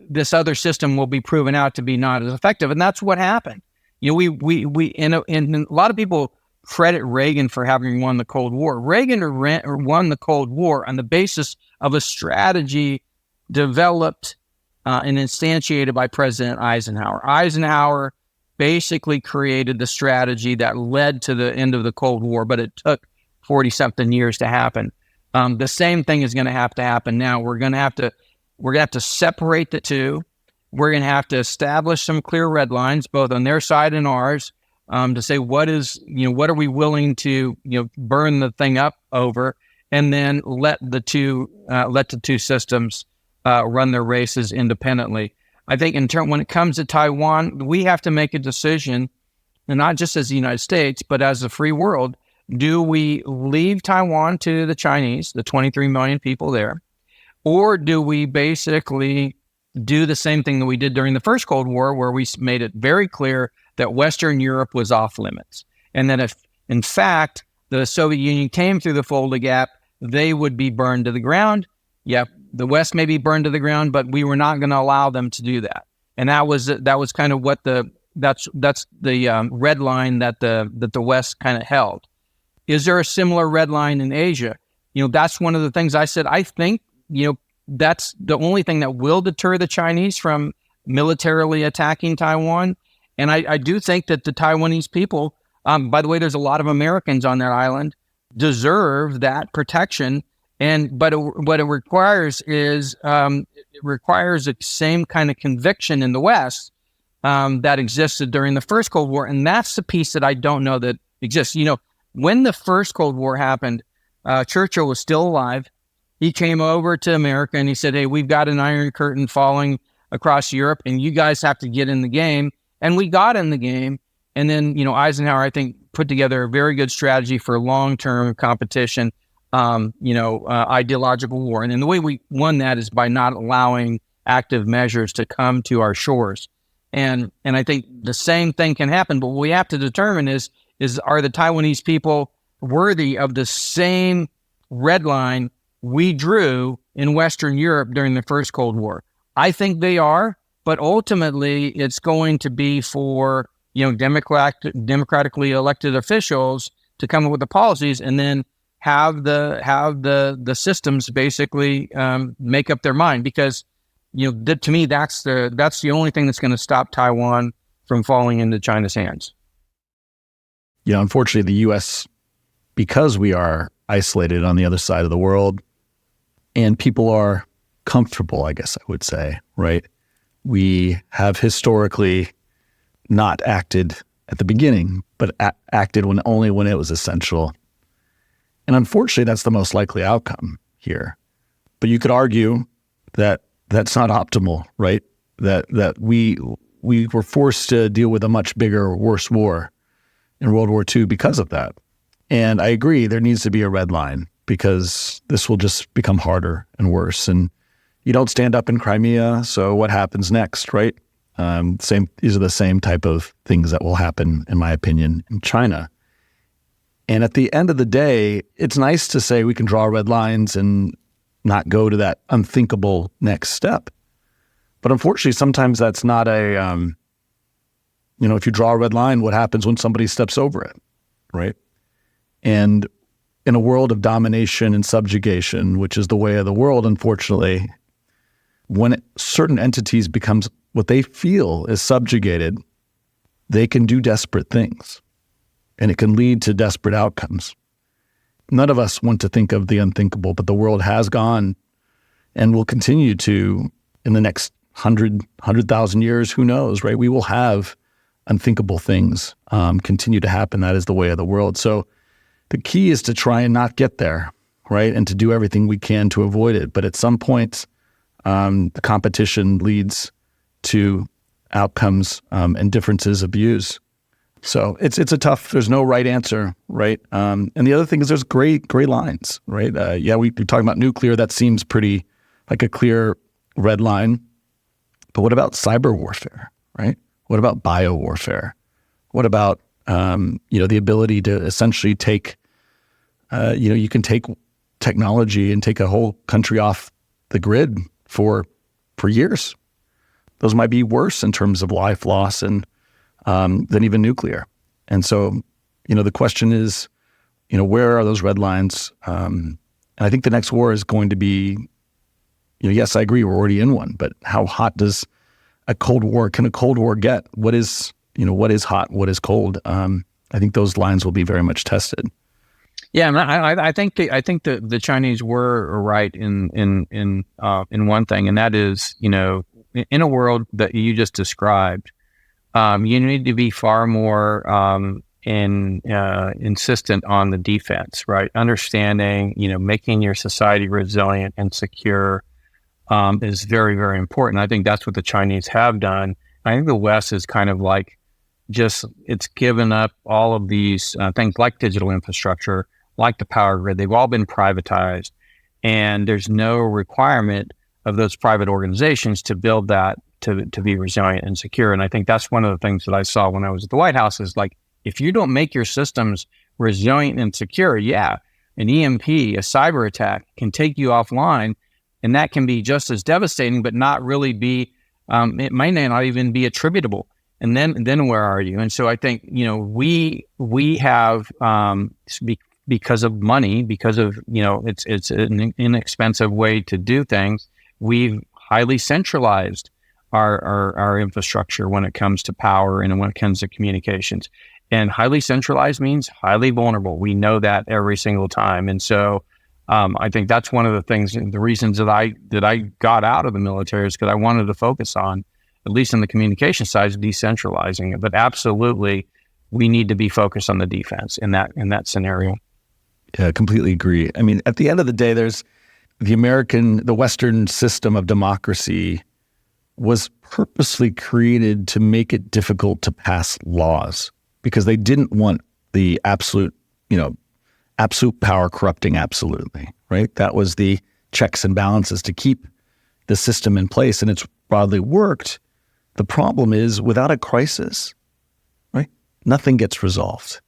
this other system will be proven out to be not as effective. And that's what happened. You know, and a lot of people credit Reagan for having won the Cold War. Reagan won the Cold War on the basis of a strategy developed and instantiated by President Eisenhower. Eisenhower basically created the strategy that led to the end of the Cold War, but it took 40-something years to happen. The same thing is going to have to happen now. We're going to have to separate the two. We're going to have to establish some clear red lines, both on their side and ours, to say what are we willing to burn the thing up over, and then let the two systems run their races independently. I think when it comes to Taiwan, we have to make a decision, and not just as the United States, but as a free world. Do we leave Taiwan to the Chinese, the 23 million people there, or do we basically do the same thing that we did during the first Cold War, where we made it very clear that Western Europe was off limits, and that if, in fact, the Soviet Union came through the Fulda Gap, they would be burned to the ground? Yeah, the West may be burned to the ground, but we were not going to allow them to do that. And that was kind of what that's the red line that the West kind of held. Is there a similar red line in Asia? That's one of the things I said. I think that's the only thing that will deter the Chinese from militarily attacking Taiwan. And I do think that the Taiwanese people, by the way, there's a lot of Americans on that island, deserve that protection. But what it requires is it requires the same kind of conviction in the West that existed during the first Cold War. And that's the piece that I don't know that exists. When the first Cold War happened, Churchill was still alive. He came over to America and he said, hey, we've got an Iron Curtain falling across Europe and you guys have to get in the game. And we got in the game. And then, Eisenhower, I think, put together a very good strategy for long-term competition, ideological war. And then the way we won that is by not allowing active measures to come to our shores. And I think the same thing can happen. But what we have to determine is are the Taiwanese people worthy of the same red line we drew in Western Europe during the first Cold War? I think they are, but ultimately it's going to be for democratically elected officials to come up with the policies and then have the systems basically make up their mind. Because to me that's the only thing that's going to stop Taiwan from falling into China's hands. Unfortunately, the U.S., because we are isolated on the other side of the world, and people are comfortable, I guess I would say, right? We have historically not acted at the beginning, but acted only when it was essential. And unfortunately, that's the most likely outcome here. But you could argue that that's not optimal, right? That we were forced to deal with a much bigger, worse war in World War II because of that. And I agree, there needs to be a red line because this will just become harder and worse. And you don't stand up in Crimea, so what happens next, right? These are the same type of things that will happen, in my opinion, in China. And at the end of the day, it's nice to say we can draw red lines and not go to that unthinkable next step. But unfortunately, sometimes that's not if you draw a red line, what happens when somebody steps over it, right? And in a world of domination and subjugation, which is the way of the world, unfortunately, when certain entities becomes what they feel is subjugated, they can do desperate things, and it can lead to desperate outcomes. None of us want to think of the unthinkable, but the world has gone and will continue to in the next 100,000 years. Who knows, right? We will have unthinkable things continue to happen. That is the way of the world. So the key is to try and not get there, right? And to do everything we can to avoid it. But at some point, the competition leads to outcomes and differences of views. So it's a tough, there's no right answer, right? And the other thing is there's gray lines, right? We're talking about nuclear. That seems pretty like a clear red line. But what about cyber warfare, right? What about bio warfare? What about, the ability to essentially take, you can take technology and take a whole country off the grid for years. Those might be worse in terms of life loss and than even nuclear. And so, the question is, where are those red lines? And I think the next war is going to be, yes, I agree, we're already in one, but how hot does can a Cold War get? What is hot? What is cold? I think those lines will be very much tested. Yeah, I think the Chinese were right in one thing, and that is, in a world that you just described, you need to be far more insistent on the defense, right? Understanding, making your society resilient and secure is very, very important. I think that's what the Chinese have done. I think the West is kind of like it's given up all of these things like digital infrastructure, like the power grid. They've all been privatized, and there's no requirement of those private organizations to build that to be resilient and secure. And I think that's one of the things that I saw when I was at the White House is like, if you don't make your systems resilient and secure, an EMP, a cyber attack can take you offline, and that can be just as devastating, but not really be, it might not even be attributable. And then where are you? And so I think, we have, because of money, because of, it's an inexpensive way to do things, we've highly centralized our infrastructure when it comes to power and when it comes to communications. And highly centralized means highly vulnerable. We know that every single time. And so I think that's one of the things, the reasons that I got out of the military is because I wanted to focus on, at least in the communication side, decentralizing it. But absolutely, we need to be focused on the defense in that scenario. Yeah, I completely agree. I mean, at the end of the day, there's the Western system of democracy was purposely created to make it difficult to pass laws because they didn't want the absolute power corrupting absolutely, right? That was the checks and balances to keep the system in place, and it's broadly worked. The problem is, without a crisis, right, nothing gets resolved.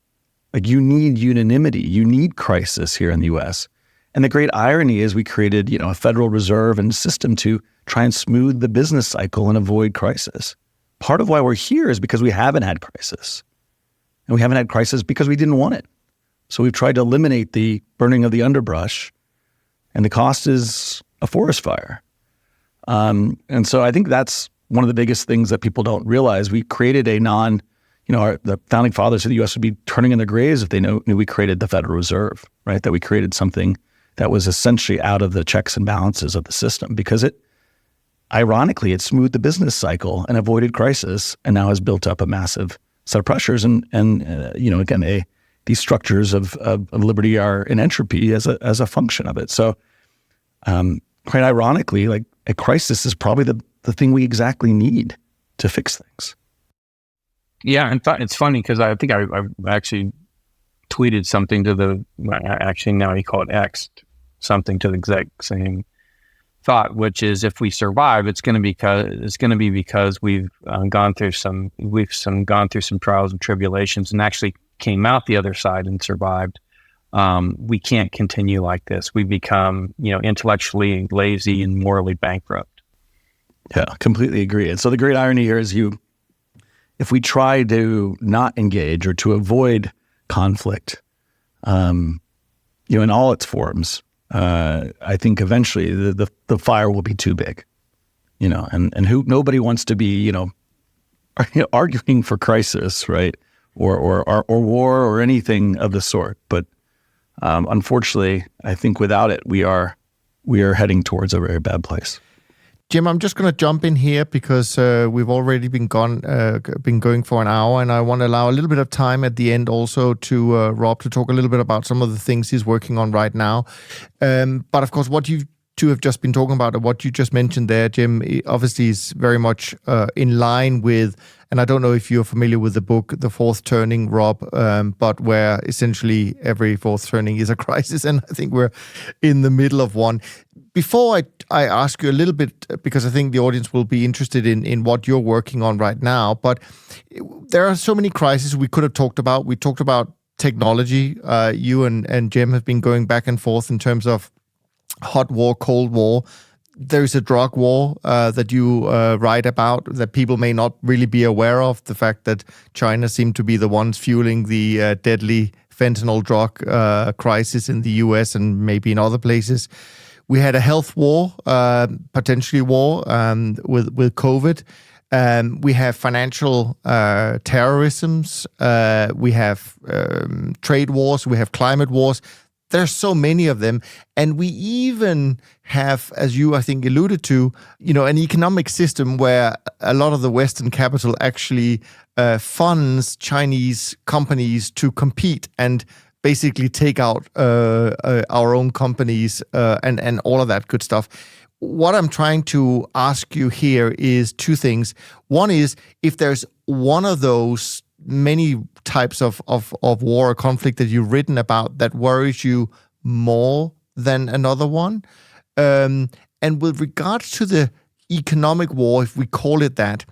Like, you need unanimity, you need crisis here in the U.S. And the great irony is we created, a Federal Reserve and system to try and smooth the business cycle and avoid crisis. Part of why we're here is because we haven't had crisis. And we haven't had crisis because we didn't want it. So we've tried to eliminate the burning of the underbrush, and the cost is a forest fire. And so I think that's one of the biggest things that people don't realize. We created the founding fathers of the U.S. would be turning in their graves if they knew we created the Federal Reserve, right? That we created something that was essentially out of the checks and balances of the system because ironically, it smoothed the business cycle and avoided crisis, and now has built up a massive set of pressures and again, a these structures of liberty are in entropy as a function of it. So, quite ironically, like a crisis is probably the thing we exactly need to fix things. Yeah, in fact, it's funny because I think I actually tweeted something to actually now you call it X, something to the exact same thought, which is if we survive, it's going to be because we've gone through some trials and tribulations and actually came out the other side and survived. We can't continue like this. We become, intellectually lazy and morally bankrupt. Yeah, completely agree. And so the great irony here is if we try to not engage or to avoid conflict, in all its forms, I think eventually the fire will be too big, and nobody wants to be, arguing for crisis, right? Or war or anything of the sort. But unfortunately, I think without it, we are heading towards a very bad place. Jim, I'm just going to jump in here because we've already been going for an hour, and I want to allow a little bit of time at the end also to Rob to talk a little bit about some of the things he's working on right now. But of course, what you two have just been talking about, and what you just mentioned there, Jim, obviously is very much in line with, and I don't know if you're familiar with the book, The Fourth Turning, Rob, but where essentially every fourth turning is a crisis, and I think we're in the middle of one. Before I ask you a little bit, because I think the audience will be interested in what you're working on right now, but there are so many crises we could have talked about. We talked about technology. You and Jim have been going back and forth in terms of hot war, cold war. There's a drug war that you write about that people may not really be aware of. The fact that China seemed to be the ones fueling the deadly fentanyl drug crisis in the US and maybe in other places. We had a health war, potentially war with COVID. We have financial terrorisms. We have trade wars. We have climate wars. There's so many of them. And we even have, as you, I think, alluded to, an economic system where a lot of the Western capital actually funds Chinese companies to compete and basically take out our own companies and all of that good stuff. What I'm trying to ask you here is two things. One is, if there's one of those many types of war or conflict that you've written about that worries you more than another one. And with regards to the economic war, if we call it that,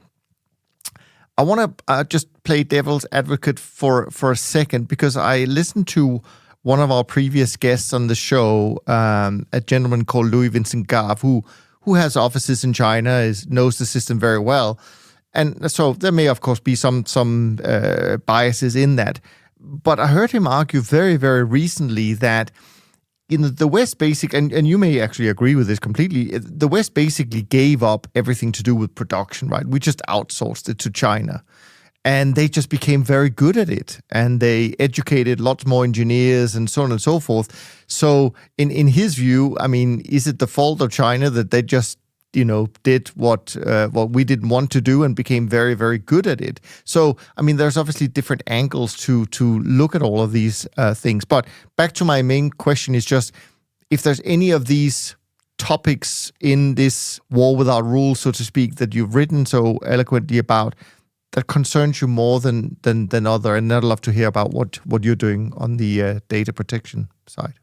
I want to just play devil's advocate for a second, because I listened to one of our previous guests on the show, a gentleman called Louis Vincent Garve, who has offices in China, knows the system very well. And so there may, of course, be some biases in that. But I heard him argue very, very recently that the West and you may actually agree with this completely, the West basically gave up everything to do with production, right? We just outsourced it to China. And they just became very good at it. And they educated lots more engineers and so on and so forth. So in his view, I mean, is it the fault of China that they just did what we didn't want to do and became very, very good at it? So, I mean, there's obviously different angles to look at all of these things. But back to my main question is just, if there's any of these topics in this war without rules, so to speak, that you've written so eloquently about, that concerns you more than other, and I'd love to hear about what you're doing on the data protection side.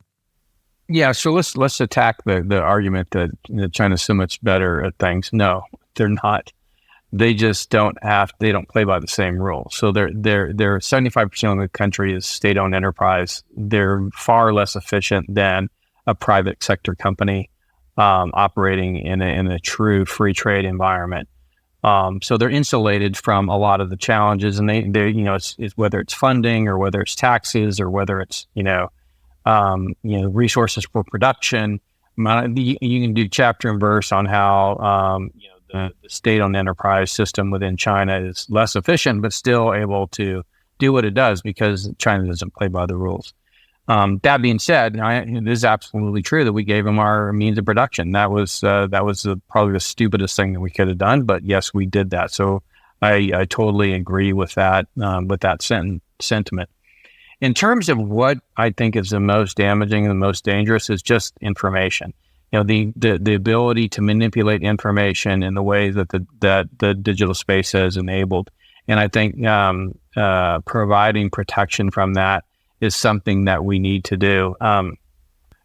Yeah, so let's attack the argument that China's so much better at things. No, they're not. They just they don't play by the same rules. So they're 75% of the country is state-owned enterprise. They're far less efficient than a private sector company operating in a true free trade environment. So they're insulated from a lot of the challenges, and they it's whether it's funding or whether it's taxes or whether it's resources for production. You can do chapter and verse on how the state-owned enterprise system within China is less efficient, but still able to do what it does because China doesn't play by the rules. That being said, it is absolutely true that we gave them our means of production. That was probably the stupidest thing that we could have done, but yes, we did that. So I totally agree with that sentiment. In terms of what I think is the most damaging and the most dangerous is just information. The ability to manipulate information in the way that the digital space has enabled. And I think providing protection from that is something that we need to do.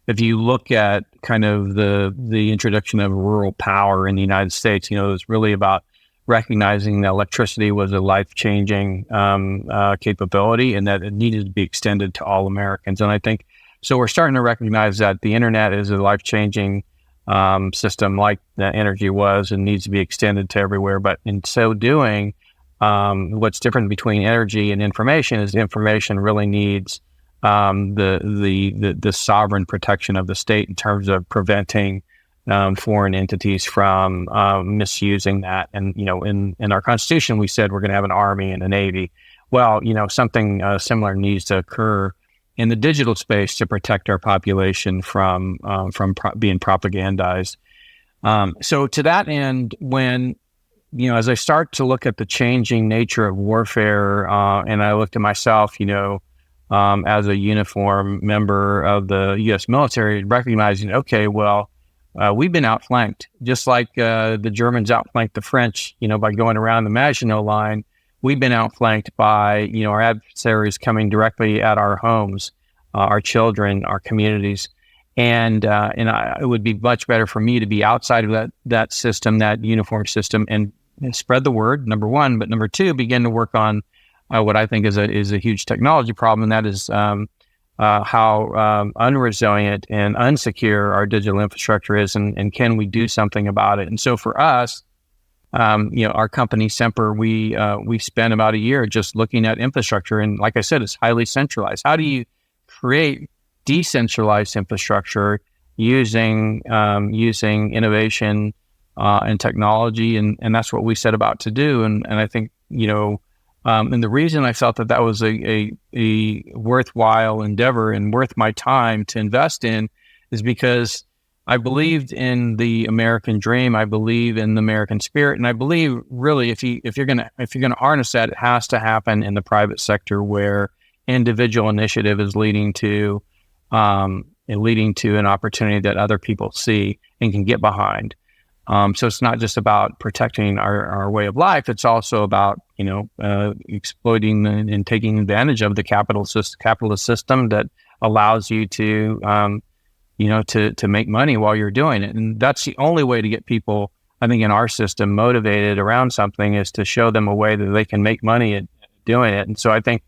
If you look at kind of the introduction of rural power in the United States, it was really about recognizing that electricity was a life-changing capability and that it needed to be extended to all Americans. And I think, so we're starting to recognize that the internet is a life-changing system like the energy was and needs to be extended to everywhere. But in so doing, what's different between energy and information is information really needs the sovereign protection of the state in terms of preventing foreign entities from misusing that. And, in our Constitution, we said we're going to have an Army and a Navy. Well, something similar needs to occur in the digital space to protect our population from being propagandized. So to that end, when, as I start to look at the changing nature of warfare, and I looked at myself, as a uniform member of the U.S. military, recognizing, okay, well, we've been outflanked, just like the Germans outflanked the French, by going around the Maginot Line. We've been outflanked by, our adversaries coming directly at our homes, our children, our communities. And it would be much better for me to be outside of that system, that uniform system, and spread the word, number one. But number two, begin to work on what I think is a huge technology problem, and that is how unresilient and unsecure our digital infrastructure is, and can we do something about it? And so for us, our company Semper, we spent about a year just looking at infrastructure, and like I said, it's highly centralized. How do you create decentralized infrastructure using innovation and technology, and that's what we set about to do. And I think and the reason I felt that was a worthwhile endeavor and worth my time to invest in is because I believed in the American dream. I believe in the American spirit, and I believe really if you're gonna harness that, it has to happen in the private sector where individual initiative is leading to an opportunity that other people see and can get behind. So it's not just about protecting our way of life. It's also about, exploiting and taking advantage of the capitalist system that allows you to make money while you're doing it. And that's the only way to get people, I think, in our system motivated around something, is to show them a way that they can make money at doing it. And so I think,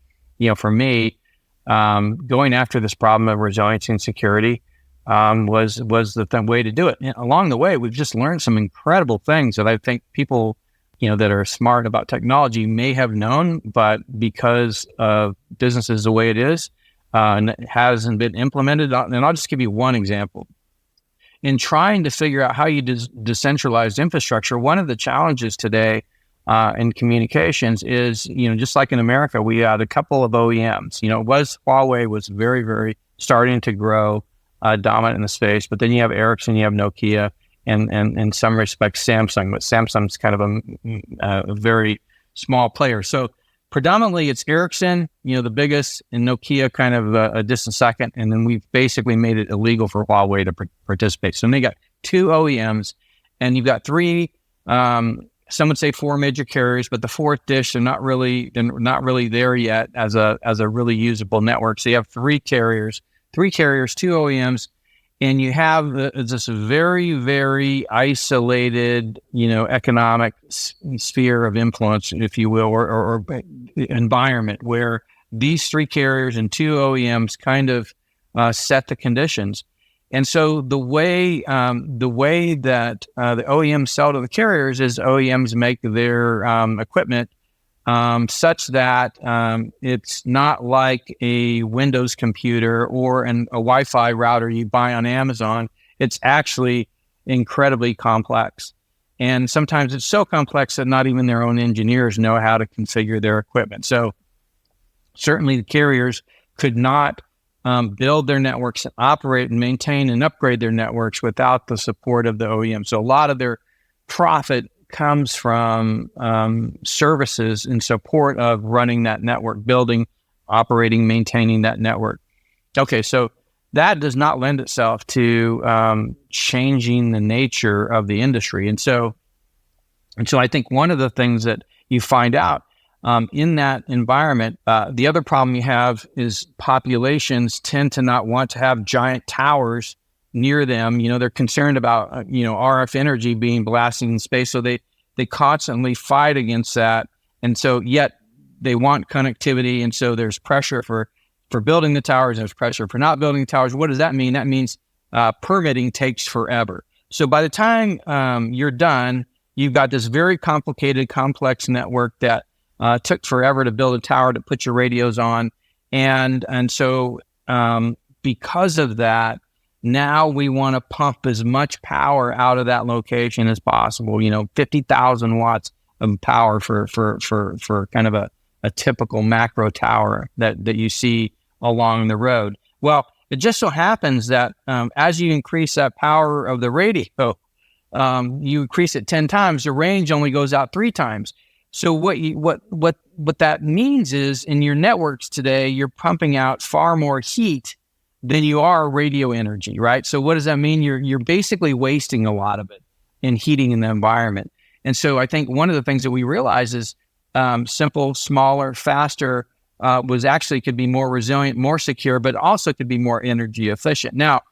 for me, going after this problem of resiliency and security was the way to do it. And along the way, we've just learned some incredible things that I think people, that are smart about technology may have known, but because business is the way it is, and it hasn't been implemented. And I'll just give you one example. In trying to figure out how you decentralize infrastructure, one of the challenges today in communications is, just like in America, we had a couple of OEMs. Huawei was very, very starting to grow dominant in the space, but then you have Ericsson, you have Nokia, and in some respects Samsung, but Samsung's kind of a very small player. So predominantly it's Ericsson, the biggest, and Nokia kind of a distant second, and then we've basically made it illegal for Huawei to participate. So they got two OEMs, and you've got three, some would say four major carriers, but the fourth dish, they're not really there yet as a really usable network. So you have three carriers, two OEMs, and you have this very, very isolated, economic sphere of influence, if you will, or environment where these three carriers and two OEMs kind of set the conditions. And so the way that the OEMs sell to the carriers is OEMs make their equipment such that it's not like a Windows computer or a Wi-Fi router you buy on Amazon. It's actually incredibly complex. And sometimes it's so complex that not even their own engineers know how to configure their equipment. So certainly the carriers could not build their networks and operate and maintain and upgrade their networks without the support of the OEM. So a lot of their profit comes from services in support of running that network, building operating, maintaining that network. Okay, so that does not lend itself to changing the nature of the industry. And so I think one of the things that you find out in that environment, the other problem you have is populations tend to not want to have giant towers near them. They're concerned about, RF energy being blasted in space. So they constantly fight against that. And so yet they want connectivity. And so there's pressure for building the towers. There's pressure for not building the towers. What does that mean? That means permitting takes forever. So by the time you're done, you've got this very complicated, complex network that took forever to build a tower to put your radios on. And so because of that, now we want to pump as much power out of that location as possible. 50,000 watts of power for kind of a typical macro tower that you see along the road. Well, it just so happens that as you increase that power of the radio, you increase it 10 times, the range only goes out 3 times. So what that means is in your networks today, you're pumping out far more heat than you are radio energy, right? So what does that mean? You're basically wasting a lot of it in heating in the environment. And so I think one of the things that we realize is simple, smaller, faster could be more resilient, more secure, but also could be more energy efficient. Now,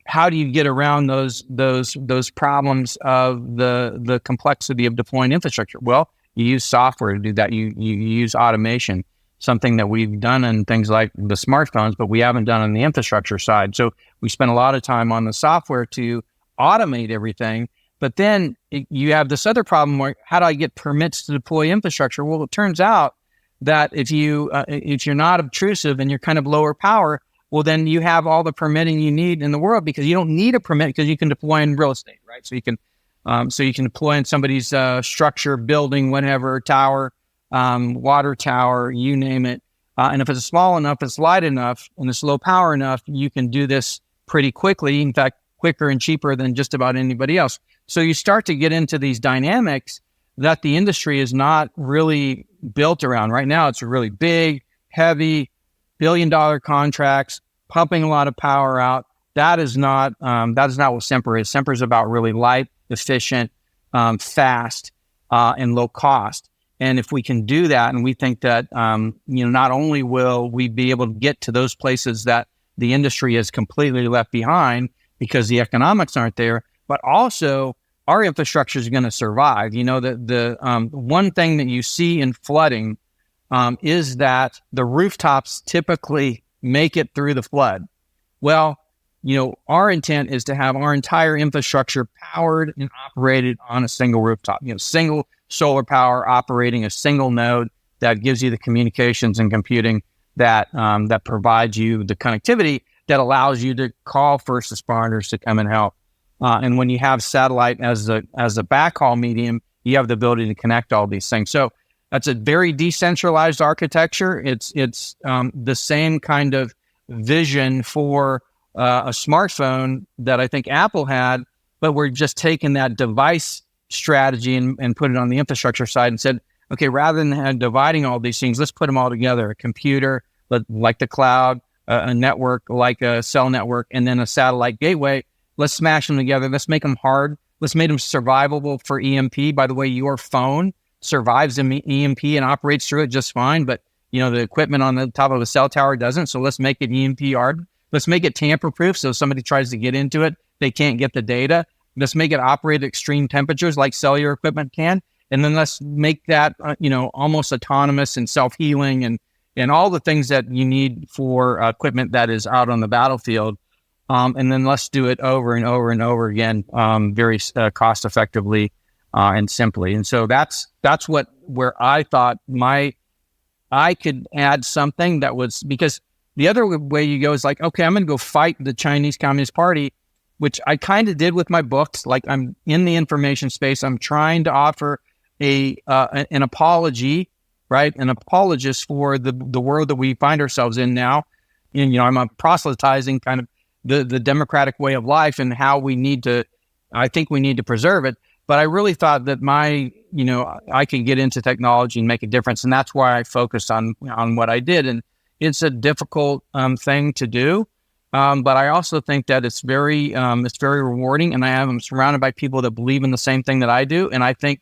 how do you get around those problems of the complexity of deploying infrastructure? Well, you use software to do that. You use automation, something that we've done in things like the smartphones, but we haven't done on the infrastructure side. So we spent a lot of time on the software to automate everything. But then you have this other problem where how do I get permits to deploy infrastructure? Well, it turns out that if you're not obtrusive and you're kind of lower power, well, then you have all the permitting you need in the world because you don't need a permit because you can deploy in real estate, right? So you can deploy in somebody's structure, building, whatever, tower, water tower, you name it. And if it's small enough, it's light enough, and it's low power enough, you can do this pretty quickly. In fact, quicker and cheaper than just about anybody else. So you start to get into these dynamics that the industry is not really built around. Right now, it's really big, heavy, billion-dollar contracts, pumping a lot of power out. That is not what Semper is. Semper is about really light, efficient, fast, and low cost. And if we can do that, and we think that not only will we be able to get to those places that the industry is completely left behind because the economics aren't there, but also our infrastructure is going to survive. The one thing that you see in flooding is that the rooftops typically make it through the flood. Well, our intent is to have our entire infrastructure powered and operated on a single rooftop, single solar power operating a single node that gives you the communications and computing that provides you the connectivity that allows you to call first responders to come and help. And when you have satellite as a backhaul medium, you have the ability to connect all these things. So that's a very decentralized architecture. It's the same kind of vision for a smartphone that I think Apple had, but we're just taking that device strategy and put it on the infrastructure side and said, okay, rather than dividing all these things, let's put them all together. A computer, like the cloud, a network like a cell network, and then a satellite gateway. Let's smash them together. Let's make them hard. Let's make them survivable for EMP. By the way, your phone survives in EMP and operates through it just fine, but the equipment on the top of a cell tower doesn't. So let's make it EMP hard. Let's make it tamper-proof so if somebody tries to get into it, they can't get the data. Let's make it operate at extreme temperatures like cellular equipment can. And then let's make that, almost autonomous and self-healing and all the things that you need for equipment that is out on the battlefield. And then let's do it over and over and over again, very cost effectively and simply. And so that's where I thought I could add something that was, because the other way you go is like, okay, I'm going to go fight the Chinese Communist Party, which I kind of did with my books. Like I'm in the information space. I'm trying to offer an apology, right? An apologist for the world that we find ourselves in now. And, I'm proselytizing kind of the democratic way of life and how I think we need to preserve it. But I really thought that I can get into technology and make a difference. And that's why I focused on what I did. And it's a difficult thing to do. But I also think that it's very rewarding, and I'm surrounded by people that believe in the same thing that I do. And I think,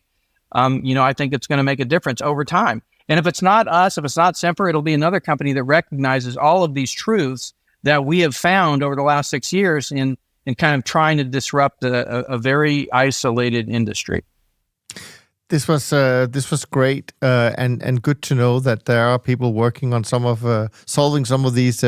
I think it's going to make a difference over time. And if it's not us, if it's not Semper, it'll be another company that recognizes all of these truths that we have found over the last 6 years in kind of trying to disrupt a very isolated industry. This was great and good to know that there are people working on solving some of these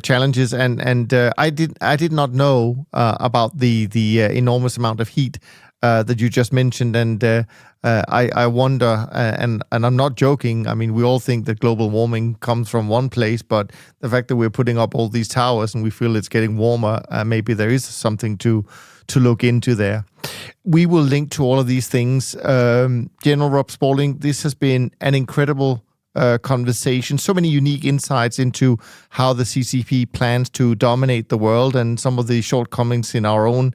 challenges. And I did not know about the enormous amount of heat that you just mentioned. And I wonder, and I'm not joking. I mean, we all think that global warming comes from one place, but the fact that we're putting up all these towers and we feel it's getting warmer, maybe there is something to look into there. We will link to all of these things. General Rob Spalding, this has been an incredible conversation. So many unique insights into how the CCP plans to dominate the world and some of the shortcomings in our own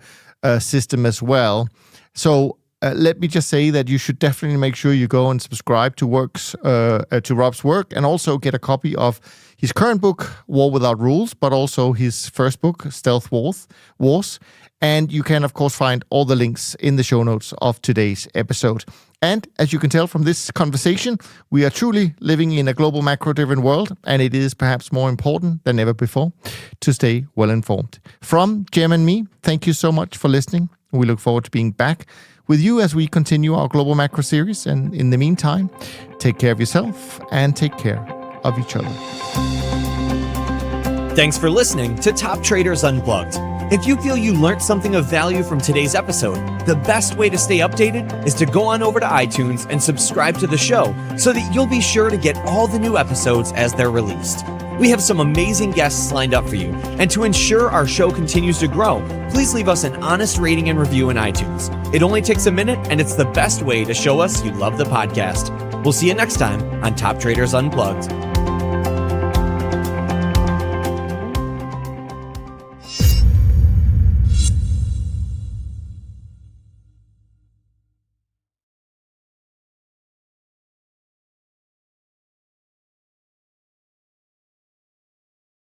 system as well. So let me just say that you should definitely make sure you go and subscribe to Rob's work, and also get a copy of his current book, War Without Rules, but also his first book, Stealth Wars. And you can, of course, find all the links in the show notes of today's episode. And as you can tell from this conversation, we are truly living in a global macro-driven world, and it is perhaps more important than ever before to stay well informed. From Jem and me, thank you so much for listening. We look forward to being back with you as we continue our Global Macro series. And in the meantime, take care of yourself and take care of each other. Thanks for listening to Top Traders Unplugged. If you feel you learned something of value from today's episode, the best way to stay updated is to go on over to iTunes and subscribe to the show so that you'll be sure to get all the new episodes as they're released. We have some amazing guests lined up for you, and to ensure our show continues to grow, please leave us an honest rating and review in iTunes. It only takes a minute, and it's the best way to show us you love the podcast. We'll see you next time on Top Traders Unplugged.